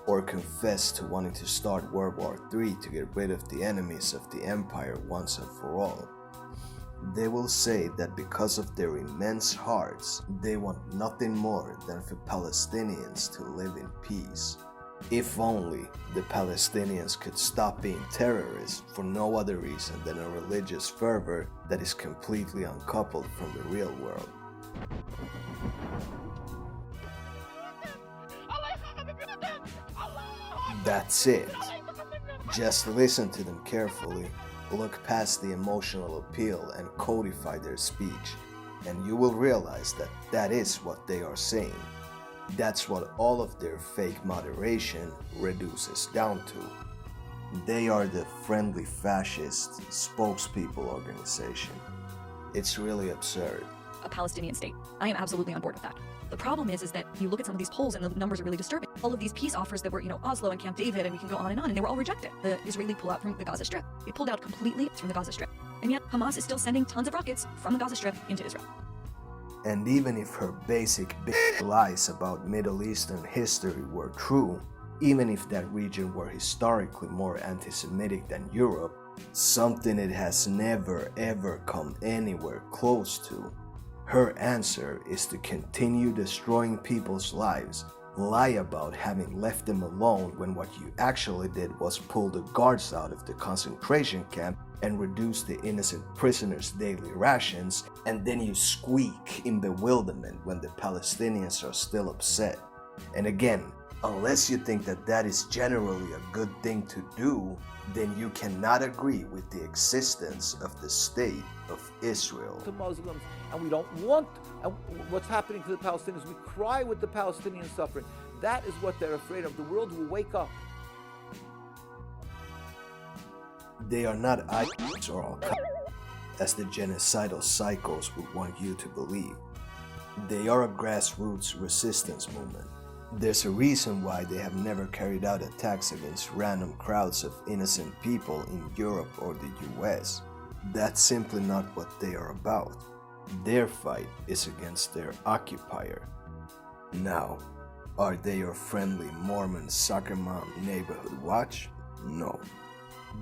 Or confess to wanting to start World War III to get rid of the enemies of the empire once and for all. They will say that because of their immense hearts, they want nothing more than for Palestinians to live in peace. If only the Palestinians could stop being terrorists for no other reason than a religious fervor that is completely uncoupled from the real world. That's it. Just listen to them carefully, look past the emotional appeal and codify their speech, and you will realize that that is what they are saying. That's what all of their fake moderation reduces down to. They are the friendly fascist spokespeople organization. It's really absurd. A Palestinian state. I am absolutely on board with that. The problem is that you look at some of these polls and the numbers are really disturbing. All of these peace offers that were, Oslo and Camp David, and we can go on, and they were all rejected. The Israeli pullout from the Gaza Strip. It pulled out completely from the Gaza Strip. And yet Hamas is still sending tons of rockets from the Gaza Strip into Israel. And even if her basic lies about Middle Eastern history were true, even if that region were historically more anti-Semitic than Europe, something it has never ever come anywhere close to. Her answer is to continue destroying people's lives, lie about having left them alone when what you actually did was pull the guards out of the concentration camp and reduce the innocent prisoners' daily rations, and then you squeak in bewilderment when the Palestinians are still upset. And again, unless you think that that is generally a good thing to do, then you cannot agree with the existence of the state of Israel. To Muslims, and we don't want what's happening to the Palestinians. We cry with the Palestinian suffering. That is what they're afraid of. The world will wake up. They are not ISIS or Al-Qaeda, as the genocidal psychos would want you to believe. They are a grassroots resistance movement. There's a reason why they have never carried out attacks against random crowds of innocent people in Europe or the US. That's simply not what they are about. Their fight is against their occupier. Now, are they your friendly Mormon soccer mom neighborhood watch? No.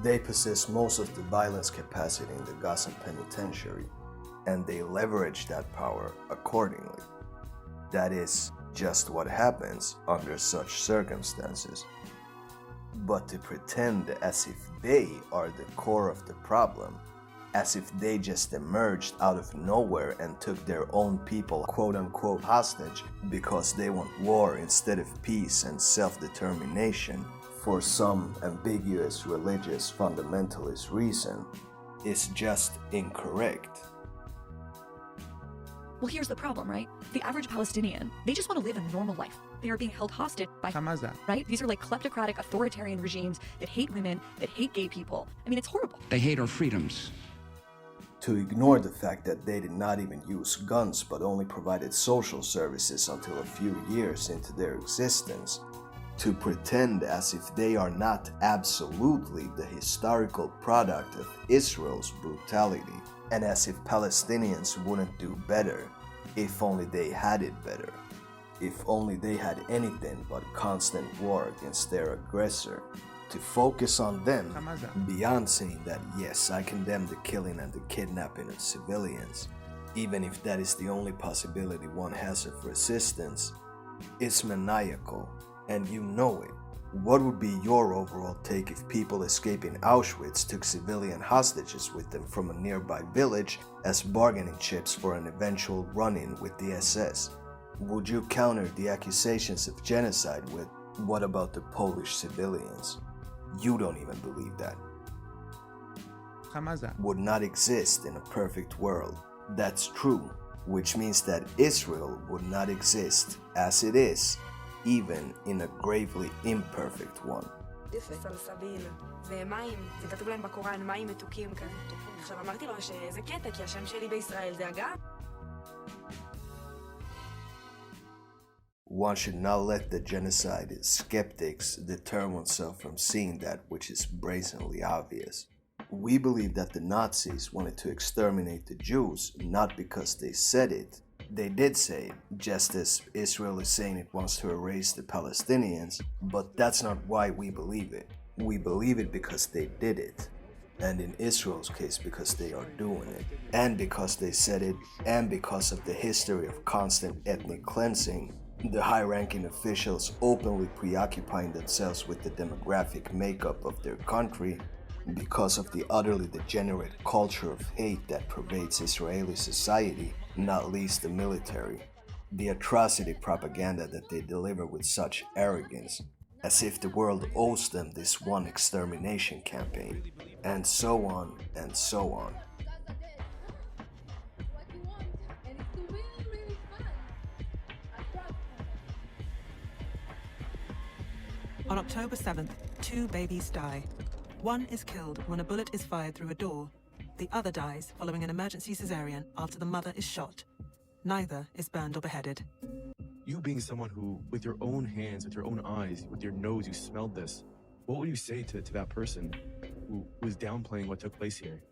They possess most of the violence capacity in the Gaza penitentiary, and they leverage that power accordingly. That is just what happens under such circumstances. But to pretend as if they are the core of the problem, as if they just emerged out of nowhere and took their own people quote-unquote hostage because they want war instead of peace and self-determination for some ambiguous religious fundamentalist reason, is just incorrect. Well, here's the problem, right? The average Palestinian, they just want to live a normal life. They are being held hostage by Hamas, right? These are like kleptocratic authoritarian regimes that hate women, that hate gay people. I mean, it's horrible. They hate our freedoms. To ignore the fact that they did not even use guns but only provided social services until a few years into their existence, to pretend as if they are not absolutely the historical product of Israel's brutality, and as if Palestinians wouldn't do better if only they had it better, if only they had anything but constant war against their aggressor. To focus on them beyond saying that yes, I condemn the killing and the kidnapping of civilians, even if that is the only possibility one has of resistance, is maniacal, and you know it. What would be your overall take if people escaping Auschwitz took civilian hostages with them from a nearby village as bargaining chips for an eventual run-in with the SS? Would you counter the accusations of genocide with, what about the Polish civilians? You don't even believe that. Would not exist in a perfect world. That's true, which means that Israel would not exist as it is, even in a gravely imperfect one. סלסביל, זה מים, זה כתוב להם בקוראן, מים מתוקים כאלה. עכשיו אמרתי לו שזה קטע, כי השם שלי בישראל זה אגב. One should not let the genocide skeptics deter oneself from seeing that which is brazenly obvious. We believe that the Nazis wanted to exterminate the Jews not because they said it. They did say it, just as Israel is saying it wants to erase the Palestinians, but that's not why we believe it. We believe it because they did it. And in Israel's case, because they are doing it. And because they said it, and because of the history of constant ethnic cleansing, the high-ranking officials openly preoccupying themselves with the demographic makeup of their country, because of the utterly degenerate culture of hate that pervades Israeli society, not least the military, the atrocity propaganda that they deliver with such arrogance, as if the world owes them this one extermination campaign, and so on and so on. On October 7th, 2 babies die. One is killed when a bullet is fired through a door. The other dies following an emergency cesarean after the mother is shot. Neither is burned or beheaded. You being someone who, with your own hands, with your own eyes, with your nose, you smelled this, what would you say to that person who was downplaying what took place here?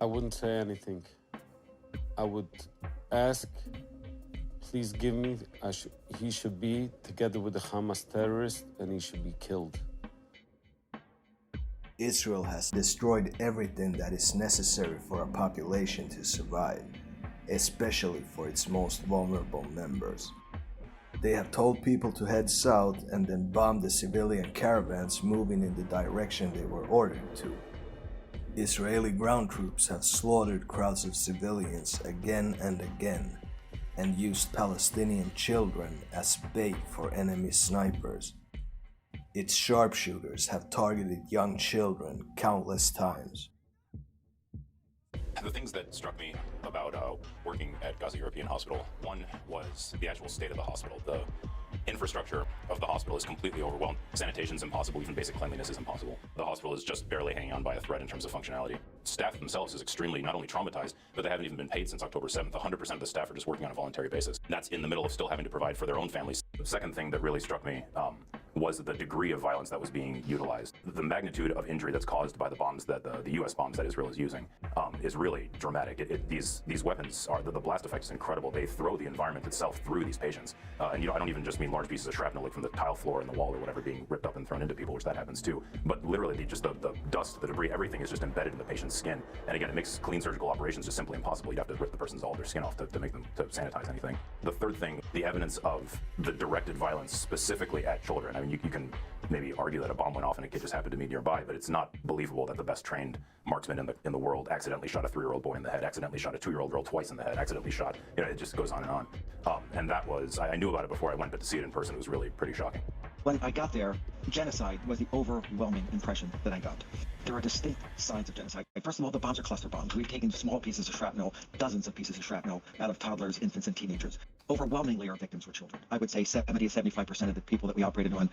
I wouldn't say anything. I would ask, please give me, he should be together with the Hamas terrorist and he should be killed. Israel has destroyed everything that is necessary for a population to survive, especially for its most vulnerable members. They have told people to head south and then bombed the civilian caravans moving in the direction they were ordered to. Israeli ground troops have slaughtered crowds of civilians again and again, and used Palestinian children as bait for enemy snipers. Its sharpshooters have targeted young children countless times. The things that struck me about working at Gaza European Hospital, one was the actual state of the hospital. The infrastructure of the hospital is completely overwhelmed. Sanitation's impossible, even basic cleanliness is impossible. The hospital is just barely hanging on by a thread in terms of functionality. Staff themselves is extremely not only traumatized, but they haven't even been paid since October 7th. 100% of the staff are just working on a voluntary basis. That's in the middle of still having to provide for their own families. The second thing that really struck me was the degree of violence that was being utilized. The magnitude of injury that's caused by the bombs that the U.S. bombs that Israel is using is really dramatic. These weapons are, the blast effect is incredible. They throw the environment itself through these patients. And I don't even just mean large pieces of shrapnel like from the tile floor and the wall or whatever being ripped up and thrown into people, which that happens too. But literally the dust, the debris, everything is just embedded in the patient's skin. And again, it makes clean surgical operations just simply impossible. You'd have to rip the person's all their skin off to make them to sanitize anything. The third thing, the evidence of the directed violence specifically at children. I mean, you can maybe argue that a bomb went off and a kid just happened to be nearby, but it's not believable that the best trained marksman in the world accidentally shot a 3-year-old boy in the head, accidentally shot a 2-year-old girl twice in the head, accidentally shot, it just goes on and on. And that was, I knew about it before I went, but to see it in person was really pretty shocking. When I got there, genocide was the overwhelming impression that I got. There are distinct signs of genocide. First of all, the bombs are cluster bombs. We've taken small pieces of shrapnel, dozens of pieces of shrapnel out of toddlers, infants, and teenagers. Overwhelmingly, our victims were children. I would say 70 to 75% of the people that we operated on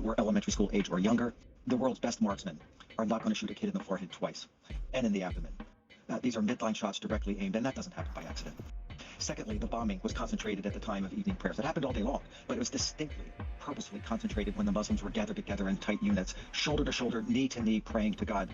were elementary school age or younger. The world's best marksmen are not going to shoot a kid in the forehead twice and in the abdomen. These are midline shots directly aimed, and that doesn't happen by accident. Secondly, the bombing was concentrated at the time of evening prayers. It happened all day long, but it was distinctly, purposefully concentrated when the Muslims were gathered together in tight units, shoulder to shoulder, knee to knee, praying to God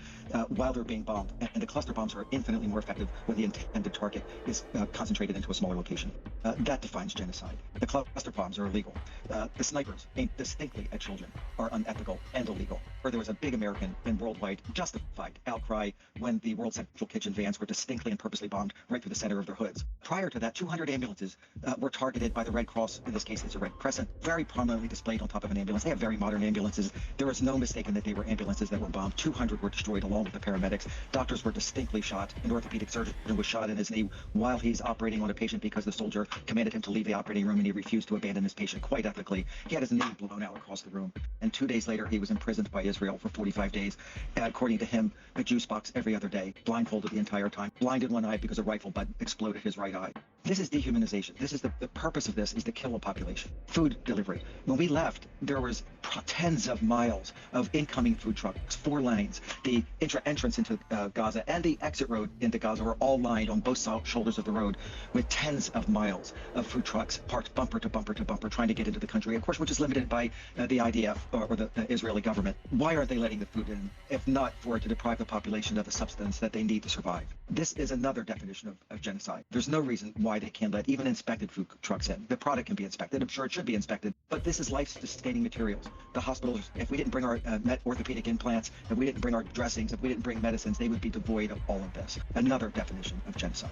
while they're being bombed. And the cluster bombs are infinitely more effective when the intended target is concentrated into a smaller location. That defines genocide. The cluster bombs are illegal. The snipers aimed distinctly at children are unethical and illegal. Or there was a big American and worldwide justified outcry when the World Central Kitchen vans were distinctly and purposely bombed right through the center of their hoods. Prior to that, 200 ambulances were targeted by the Red Cross. In this case, it's a Red Crescent, very prominently displayed on top of an ambulance. They have very modern ambulances. There was no mistaking that they were ambulances that were bombed. 200 were destroyed along with the paramedics. Doctors were distinctly shot. An orthopedic surgeon was shot in his knee while he's operating on a patient because the soldier commanded him to leave the operating room, and he refused to abandon his patient quite ethically. He had his knee blown out across the room. And 2 days later, he was imprisoned by Israel for 45 days. According to him, a juice box every other day, blindfolded the entire time, blinded one eye because a rifle butt exploded his right eye. This is dehumanization. This is the purpose of this is to kill a population. Food delivery. When we left, there was tens of miles of incoming food trucks, 4 lanes. The entrance into Gaza and the exit road into Gaza were all lined on both shoulders of the road with tens of miles of food trucks parked bumper to bumper to bumper trying to get into the country, of course, which is limited by the IDF or the Israeli government. Why aren't they letting the food in, if not for it to deprive the population of the substance that they need to survive? This is another definition of genocide. There's no reason why they can't let even inspected food trucks in. The product can be inspected. I'm sure it should be inspected. But this is life-sustaining materials. The hospitals, if we didn't bring our orthopedic implants, if we didn't bring our dressings, if we didn't bring medicines, they would be devoid of all of this. Another definition of genocide.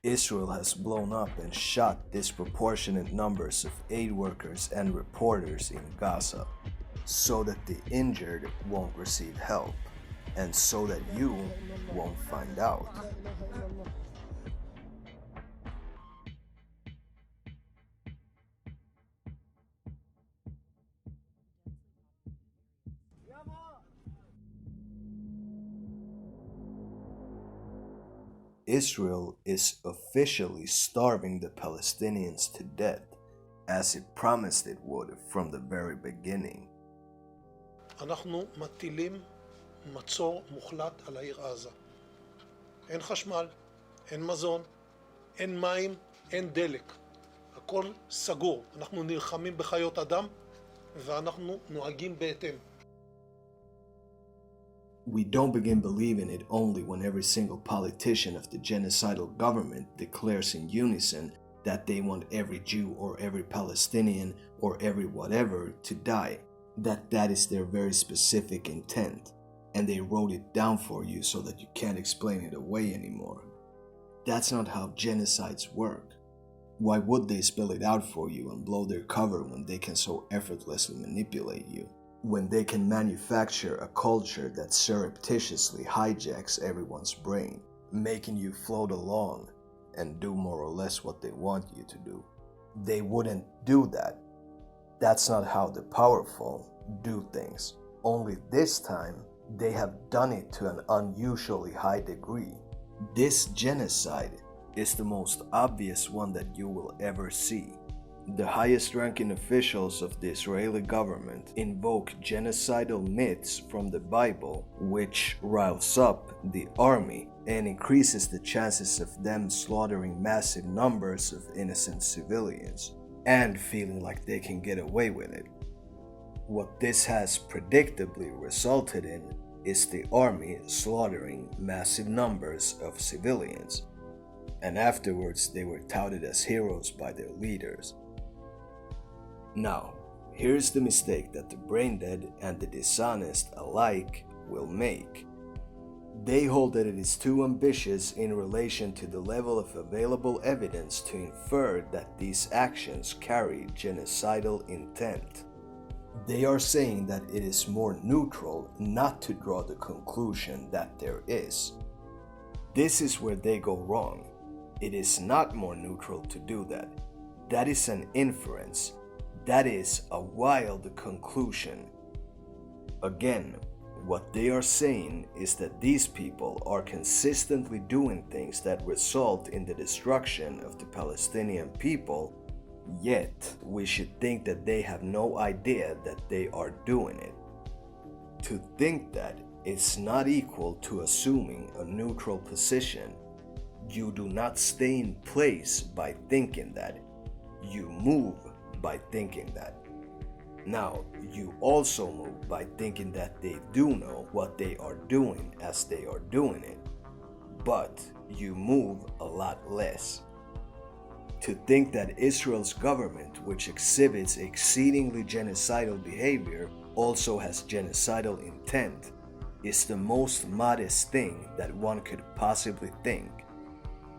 Israel has blown up and shot disproportionate numbers of aid workers and reporters in Gaza, so that the injured won't receive help, and so that you won't find out. Israel is officially starving the Palestinians to death, as it promised it would from the very beginning. אנחנו מטילים מצור מוחלט על העיר עזה. אין חשמל, אין מזון, אין מים, אין דלק. הכל סגור. אנחנו נלחמים בחיות אדם ואנחנו נוהגים בהתאם. We don't begin believing it only when every single politician of the genocidal government declares in unison that they want every Jew or every Palestinian or every whatever to die. that is their very specific intent, and they wrote it down for you so that you can't explain it away anymore. That's not how genocides work. Why would they spell it out for you and blow their cover when they can so effortlessly manipulate you? When they can manufacture a culture that surreptitiously hijacks everyone's brain, making you float along and do more or less what they want you to do. They wouldn't do that. That's not how the powerful do things. Only this time, they have done it to an unusually high degree. This genocide is the most obvious one that you will ever see. The highest ranking officials of the Israeli government invoke genocidal myths from the Bible, which riles up the army and increases the chances of them slaughtering massive numbers of innocent civilians and feeling like they can get away with it. What this has predictably resulted in is the army slaughtering massive numbers of civilians, and afterwards they were touted as heroes by their leaders. Now, here's the mistake that the brain-dead and the dishonest alike will make. They hold that it is too ambitious in relation to the level of available evidence to infer that these actions carry genocidal intent. They are saying that it is more neutral not to draw the conclusion that there is. This is where they go wrong. It is not more neutral to do that. That is an inference. That is a wild conclusion. Again, what they are saying is that these people are consistently doing things that result in the destruction of the Palestinian people, yet we should think that they have no idea that they are doing it. To think that is not equal to assuming a neutral position. You do not stay in place by thinking that. You move by thinking that. Now, you also move by thinking that they do know what they are doing as they are doing it, but you move a lot less. To think that Israel's government, which exhibits exceedingly genocidal behavior, also has genocidal intent, is the most modest thing that one could possibly think.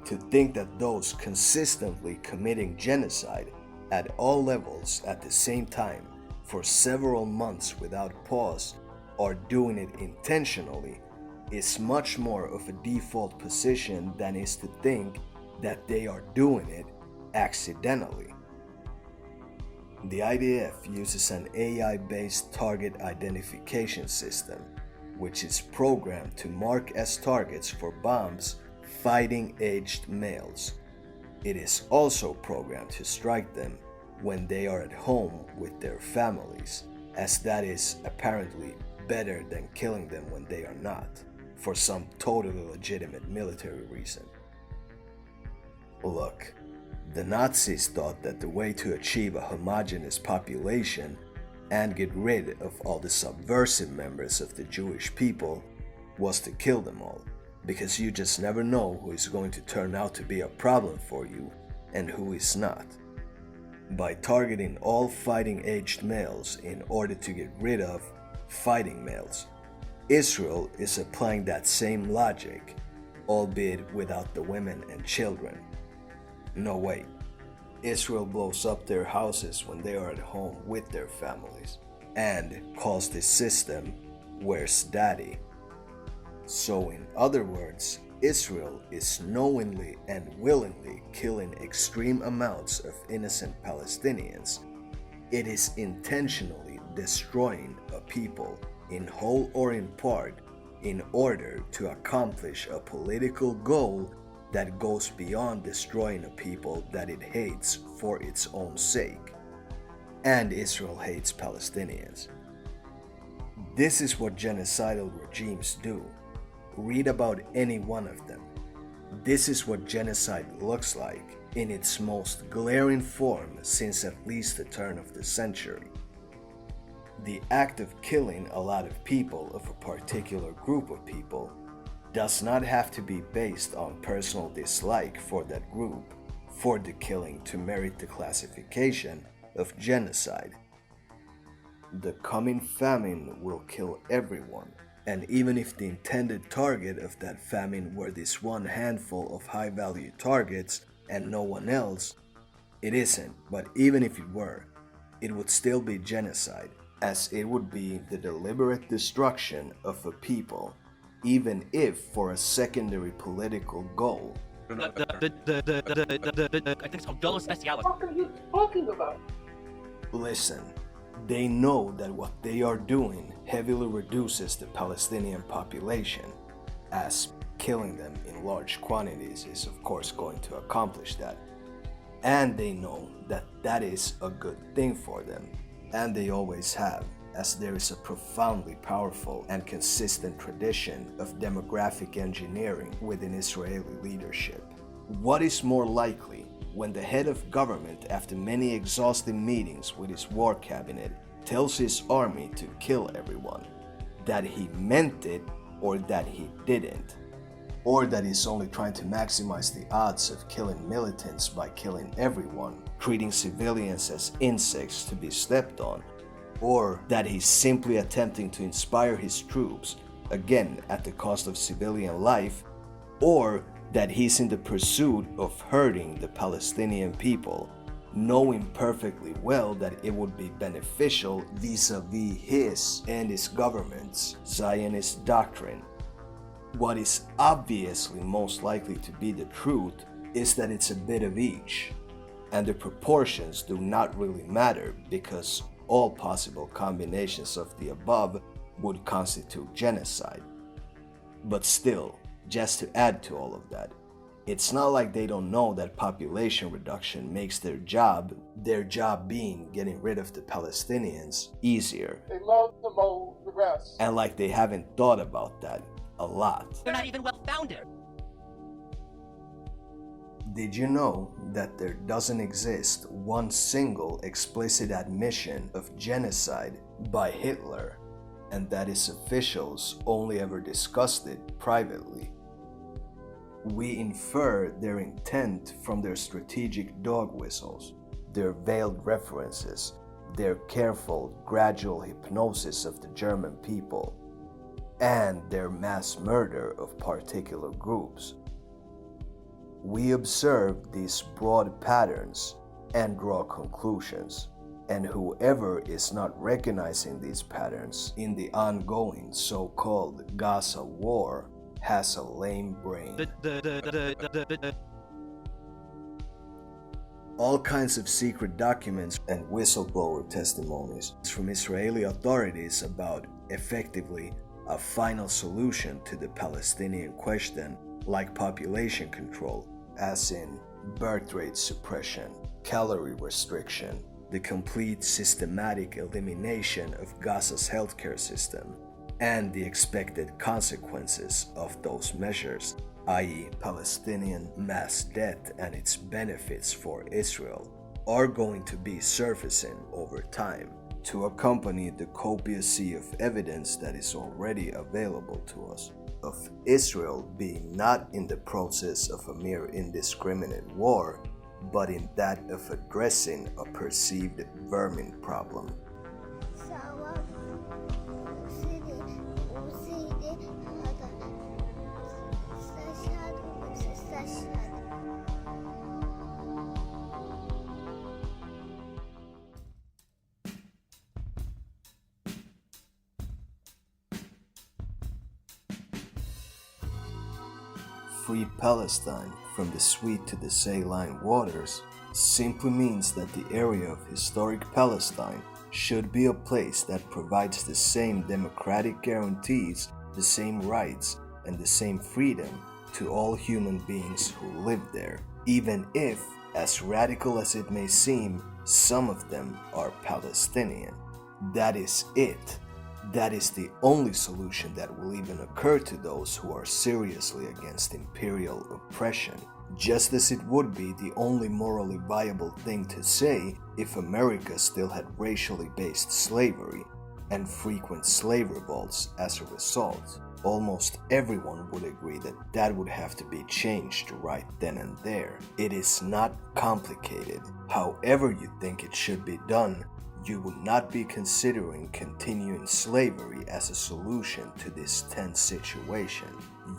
To think that those consistently committing genocide at all levels at the same time for several months without pause are doing it intentionally is much more of a default position than is to think that they are doing it accidentally. The IDF uses an AI-based target identification system, which is programmed to mark as targets for bombs fighting-aged males. It is also programmed to strike them when they are at home with their families, as that is apparently better than killing them when they are not, for some totally legitimate military reason. Look, the Nazis thought that the way to achieve a homogeneous population and get rid of all the subversive members of the Jewish people was to kill them all, because you just never know who is going to turn out to be a problem for you and who is not. By targeting all fighting-aged males in order to get rid of fighting males, Israel is applying that same logic, albeit without the women and children. No, wait. Israel blows up their houses when they are at home with their families and calls this system "Where's Daddy?" So in other words, Israel is knowingly and willingly killing extreme amounts of innocent Palestinians. It is intentionally destroying a people, in whole or in part, in order to accomplish a political goal that goes beyond destroying a people that it hates for its own sake. And Israel hates Palestinians. This is what genocidal regimes do. Read about any one of them. This is what genocide looks like in its most glaring form since at least the turn of the century. The act of killing a lot of people of a particular group of people does not have to be based on personal dislike for that group for the killing to merit the classification of genocide. the coming famine will kill everyone. And even if the intended target of that famine were this one handful of high-value targets and no one else, it isn't. But even if it were, it would still be genocide, as it would be the deliberate destruction of a people, even if for a secondary political goal. I think it's called Dolo Specialis. What are you talking about? Listen, they know that what they are doing heavily reduces the Palestinian population, as killing them in large quantities is of course going to accomplish that. And they know that that is a good thing for them, and they always have, as there is a profoundly powerful and consistent tradition of demographic engineering within Israeli leadership. What is more likely when the head of government, after many exhausting meetings with his war cabinet, tells his army to kill everyone? That he meant it, or that he didn't? Or that he's only trying to maximize the odds of killing militants by killing everyone, treating civilians as insects to be stepped on? Or that he's simply attempting to inspire his troops, again at the cost of civilian life? Or that he's in the pursuit of hurting the Palestinian people, knowing perfectly well that it would be beneficial vis-a-vis his and his government's Zionist doctrine? What is obviously most likely to be the truth is that it's a bit of each, and the proportions do not really matter because all possible combinations of the above would constitute genocide. But still, just to add to all of that, it's not like they don't know that population reduction makes their job being getting rid of the Palestinians, easier. They love to mow the grass. And like they haven't thought about that a lot. They're not even well-founded. Did you know that there doesn't exist one single explicit admission of genocide by Hitler, and that his officials only ever discussed it privately? We infer their intent from their strategic dog whistles, their veiled references, their careful, gradual hypnosis of the German people, and their mass murder of particular groups. We observe these broad patterns and draw conclusions, and whoever is not recognizing these patterns in the ongoing so-called Gaza war has a lame brain. All kinds of secret documents and whistleblower testimonies from Israeli authorities about, effectively, a final solution to the Palestinian question, like population control, as in birth rate suppression, calorie restriction, the complete systematic elimination of Gaza's healthcare system, and the expected consequences of those measures, i.e. Palestinian mass death and its benefits for Israel, are going to be surfacing over time to accompany the copious sea of evidence that is already available to us of Israel being not in the process of a mere indiscriminate war, but in that of addressing a perceived vermin problem. Free Palestine from the sweet to the saline waters simply means that the area of historic Palestine should be a place that provides the same democratic guarantees, the same rights, and the same freedom to all human beings who live there, even if, as radical as it may seem, some of them are Palestinian. That is it. That is the only solution that will even occur to those who are seriously against imperial oppression, just as it would be the only morally viable thing to say if America still had racially based slavery and frequent slave revolts as a result. Almost everyone would agree that that would have to be changed right then and there. It is not complicated. However you think it should be done, you would not be considering continuing slavery as a solution to this tense situation.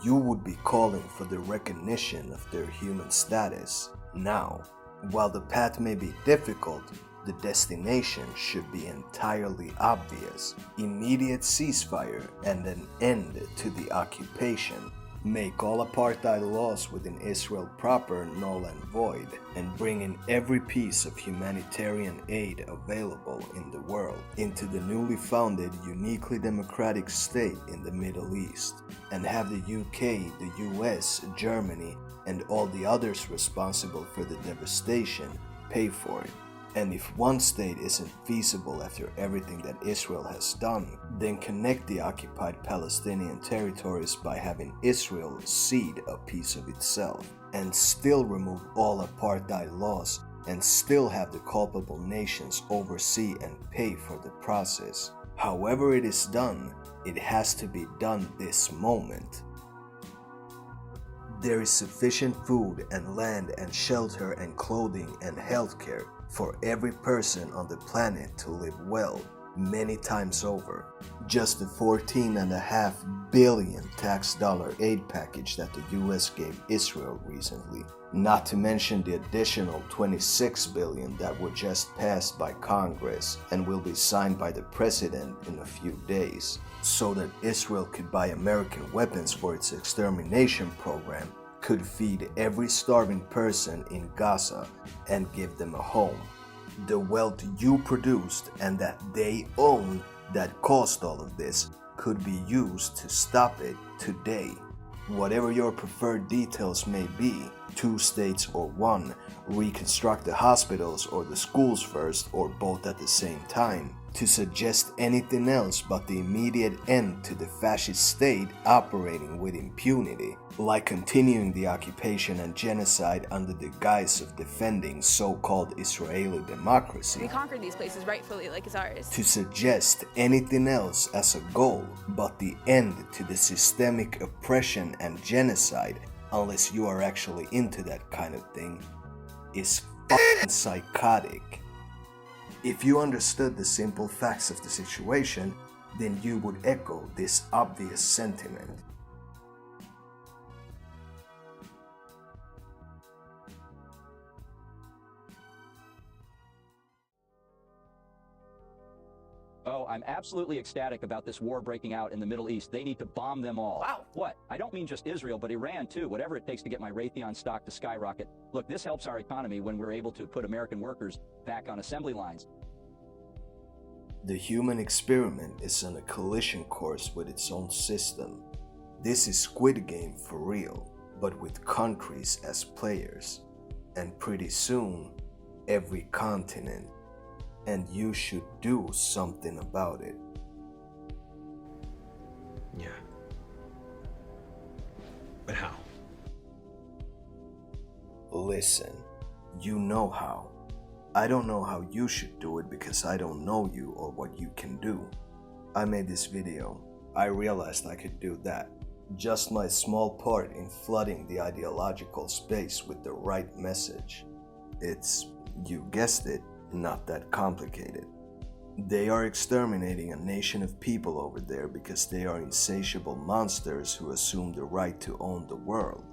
You would be calling for the recognition of their human status. Now, while the path may be difficult, the destination should be entirely obvious. Immediate ceasefire and an end to the occupation. Make all apartheid laws within Israel proper null and void, and bring in every piece of humanitarian aid available in the world into the newly founded, uniquely democratic state in the Middle East, and have the UK, the US, Germany, and all the others responsible for the devastation pay for it. And if one state isn't feasible after everything that Israel has done, then connect the occupied Palestinian territories by having Israel cede a piece of itself, and still remove all apartheid laws, and still have the culpable nations oversee and pay for the process. However it is done, it has to be done this moment. There is sufficient food and land and shelter and clothing and healthcare for every person on the planet to live well, many times over. Just the $14.5 billion tax dollar aid package that the US gave Israel recently, not to mention the additional $26 billion that were just passed by Congress and will be signed by the president in a few days, so that Israel could buy American weapons for its extermination program, could feed every starving person in Gaza and give them a home. The wealth you produced and that they own that caused all of this could be used to stop it today. Whatever your preferred details may be, 2 states or 1, reconstruct the hospitals or the schools first or both at the same time. To suggest anything else but the immediate end to the fascist state operating with impunity, like continuing the occupation and genocide under the guise of defending so-called Israeli democracy. We conquered these places rightfully like it's ours. To suggest anything else as a goal but the end to the systemic oppression and genocide, unless you are actually into that kind of thing, is fucking psychotic. If you understood the simple facts of the situation, then you would echo this obvious sentiment. Oh, I'm absolutely ecstatic about this war breaking out in the Middle East. They need to bomb them all. Wow. What? I don't mean just Israel, but Iran too. Whatever it takes to get my Raytheon stock to skyrocket. Look, this helps our economy when we're able to put American workers back on assembly lines. The human experiment is on a collision course with its own system. This is Squid Game for real, but with countries as players. And pretty soon, every continent. And you should do something about it. Yeah. But how? Listen, you know how. I don't know how you should do it because I don't know you or what you can do. I made this video. I realized I could do that. Just my small part in flooding the ideological space with the right message. It's, you guessed it, not that complicated. They are exterminating a nation of people over there because they are insatiable monsters who assume the right to own the world.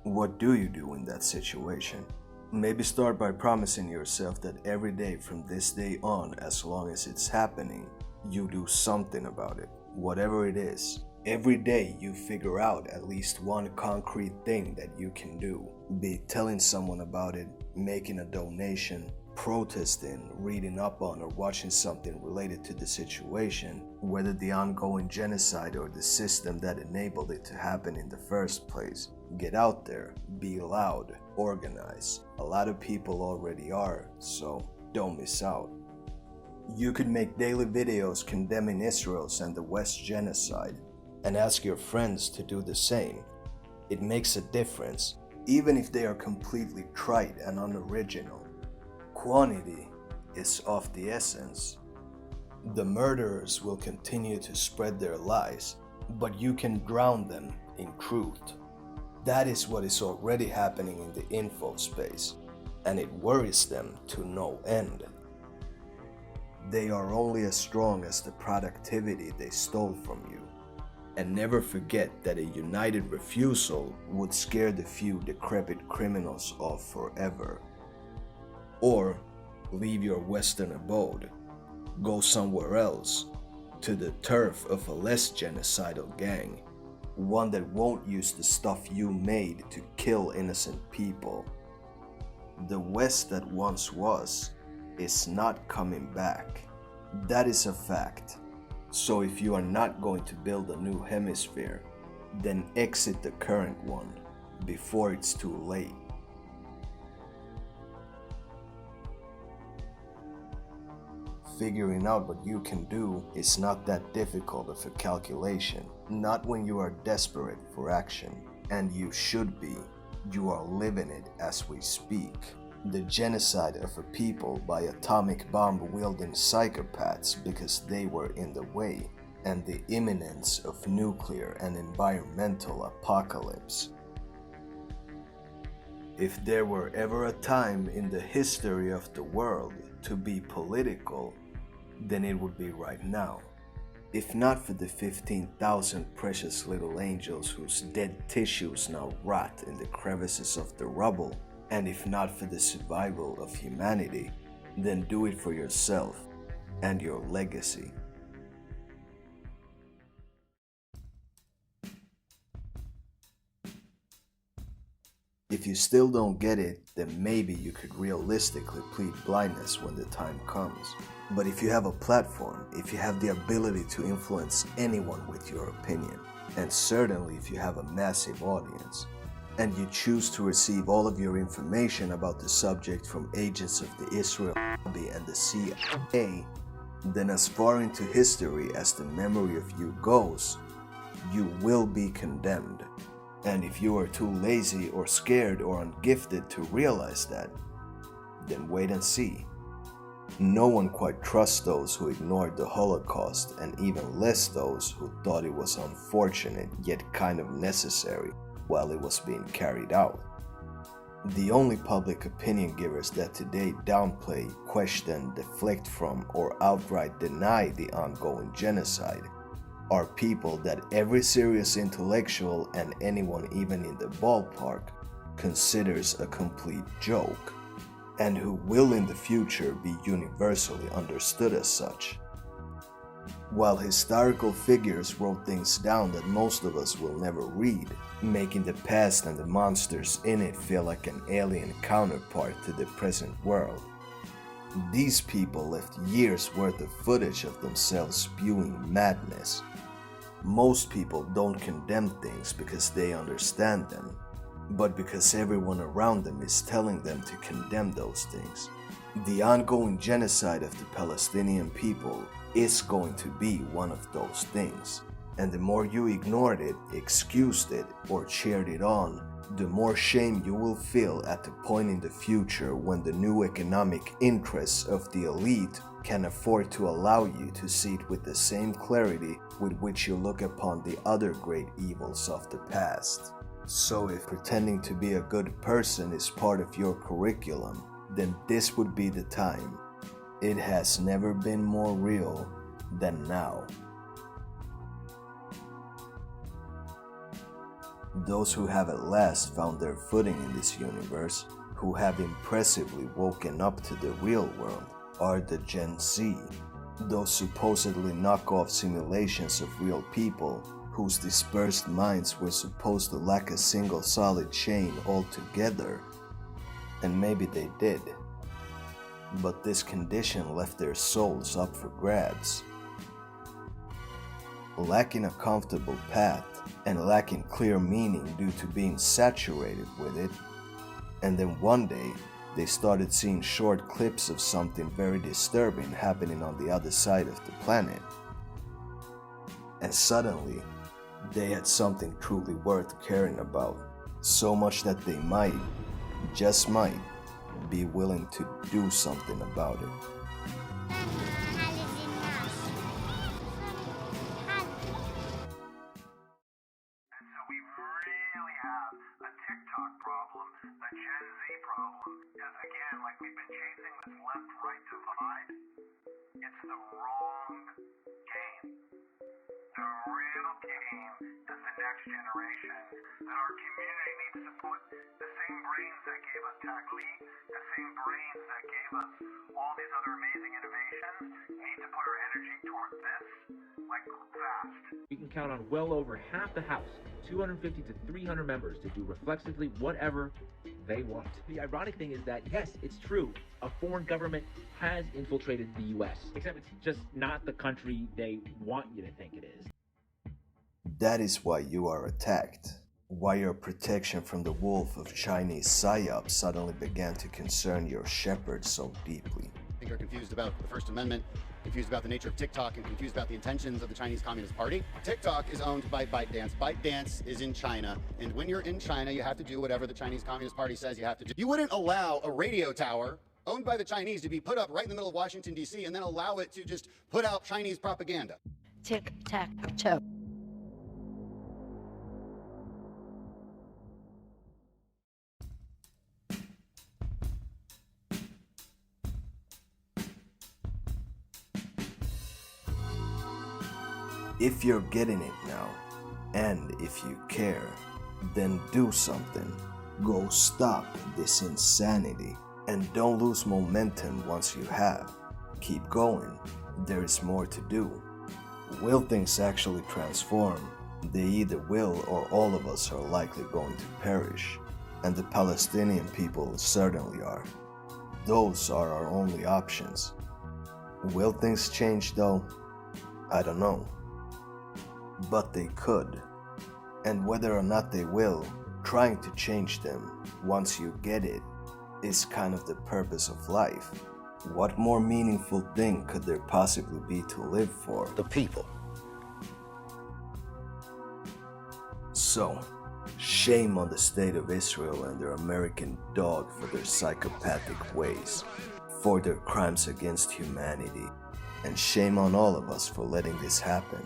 What do you do in that situation? Maybe start by promising yourself that every day from this day on, as long as it's happening, you do something about it, whatever it is. Every day you figure out at least one concrete thing that you can do. Be it telling someone about it, making a donation, protesting, reading up on or watching something related to the situation, whether the ongoing genocide or the system that enabled it to happen in the first place. Get out there, be loud, organize. A lot of people already are, so don't miss out. You could make daily videos condemning Israel's and the West's genocide, and ask your friends to do the same. It makes a difference, even if they are completely trite and unoriginal. Quantity is of the essence. The murderers will continue to spread their lies, but you can drown them in truth. That is what is already happening in the info space, and it worries them to no end. They are only as strong as the productivity they stole from you. And never forget that a united refusal would scare the few decrepit criminals off forever. Or leave your Western abode, go somewhere else, to the turf of a less genocidal gang, one that won't use the stuff you made to kill innocent people. The West that once was is not coming back. That is a fact. So if you are not going to build a new hemisphere, then exit the current one before it's too late. Figuring out what you can do is not that difficult of a calculation, not when you are desperate for action, and you should be. You are living it as we speak. The genocide of a people by atomic bomb-wielding psychopaths because they were in the way, and the imminence of nuclear and environmental apocalypse. If there were ever a time in the history of the world to be political, then it would be right now. If not for the 15,000 precious little angels whose dead tissues now rot in the crevices of the rubble, and if not for the survival of humanity, then do it for yourself and your legacy. If you still don't get it, then maybe you could realistically plead blindness when the time comes. But if you have a platform, if you have the ability to influence anyone with your opinion, and certainly if you have a massive audience, and you choose to receive all of your information about the subject from agents of the Israel lobby and the CIA, then as far into history as the memory of you goes, you will be condemned. And if you are too lazy or scared or ungifted to realize that, then wait and see. No one quite trusts those who ignored the Holocaust, and even less those who thought it was unfortunate yet kind of necessary while it was being carried out. The only public opinion givers that today downplay, question, deflect from, or outright deny the ongoing genocide are people that every serious intellectual and anyone even in the ballpark considers a complete joke, and who will in the future be universally understood as such. While historical figures wrote things down that most of us will never read, making the past and the monsters in it feel like an alien counterpart to the present world, these people left years worth of footage of themselves spewing madness. Most people don't condemn things because they understand them, but because everyone around them is telling them to condemn those things. The ongoing genocide of the Palestinian people is going to be one of those things. And the more you ignored it, excused it, or cheered it on, the more shame you will feel at the point in the future when the new economic interests of the elite can afford to allow you to see it with the same clarity with which you look upon the other great evils of the past. So if pretending to be a good person is part of your curriculum, then this would be the time. It has never been more real than now. Those who have at last found their footing in this universe, who have impressively woken up to the real world, are the Gen Z, those supposedly knockoff simulations of real people whose dispersed minds were supposed to lack a single solid chain altogether. And maybe they did. But this condition left their souls up for grabs. Lacking a comfortable path and lacking clear meaning due to being saturated with it, and then one day they started seeing short clips of something very disturbing happening on the other side of the planet. And suddenly, they had something truly worth caring about, so much that they might, just might, be willing to do something about it. Again, like we've been chasing this left-right divide, it's It's the wrong game. The real game is the next generation. That our community needs to put the same brains that gave us Tagli, the same brains that gave us all these other amazing innovations, need to put our energy toward this, like fast. We can count on well over half the House, 250 to 300 members, to do reflexively whatever they want. The ironic thing is that, yes, it's true, a foreign government has infiltrated the U.S., except it's just not the country they want you to think it is. That is why you are attacked. Why your protection from the wolf of Chinese psyops suddenly began to concern your shepherd so deeply. I think are confused about the First Amendment, confused about the nature of TikTok, and confused about the intentions of the Chinese Communist Party. TikTok is owned by ByteDance. ByteDance is in China, and when you're in China, you have to do whatever the Chinese Communist Party says you have to do. You wouldn't allow a radio tower owned by the Chinese to be put up right in the middle of Washington, D.C., and then allow it to just put out Chinese propaganda. Tic-tac-toe. If you're getting it now, and if you care, then do something. Go stop this insanity, and don't lose momentum once you have. Keep going, there is more to do. Will things actually transform? They either will, or all of us are likely going to perish. And the Palestinian people certainly are. Those are our only options. Will things change though? I don't know. But they could. And whether or not they will, trying to change them, once you get it, is kind of the purpose of life. What more meaningful thing could there possibly be to live for? The people. So, shame on the state of Israel and their American dog for their psychopathic ways, for their crimes against humanity, and shame on all of us for letting this happen.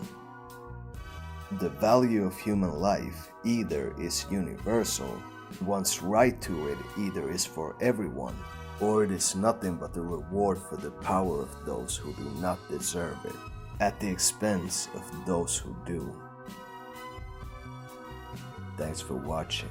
The value of human life either is universal, one's right to it either is for everyone, or it is nothing but the reward for the power of those who do not deserve it, at the expense of those who do. Thanks for watching.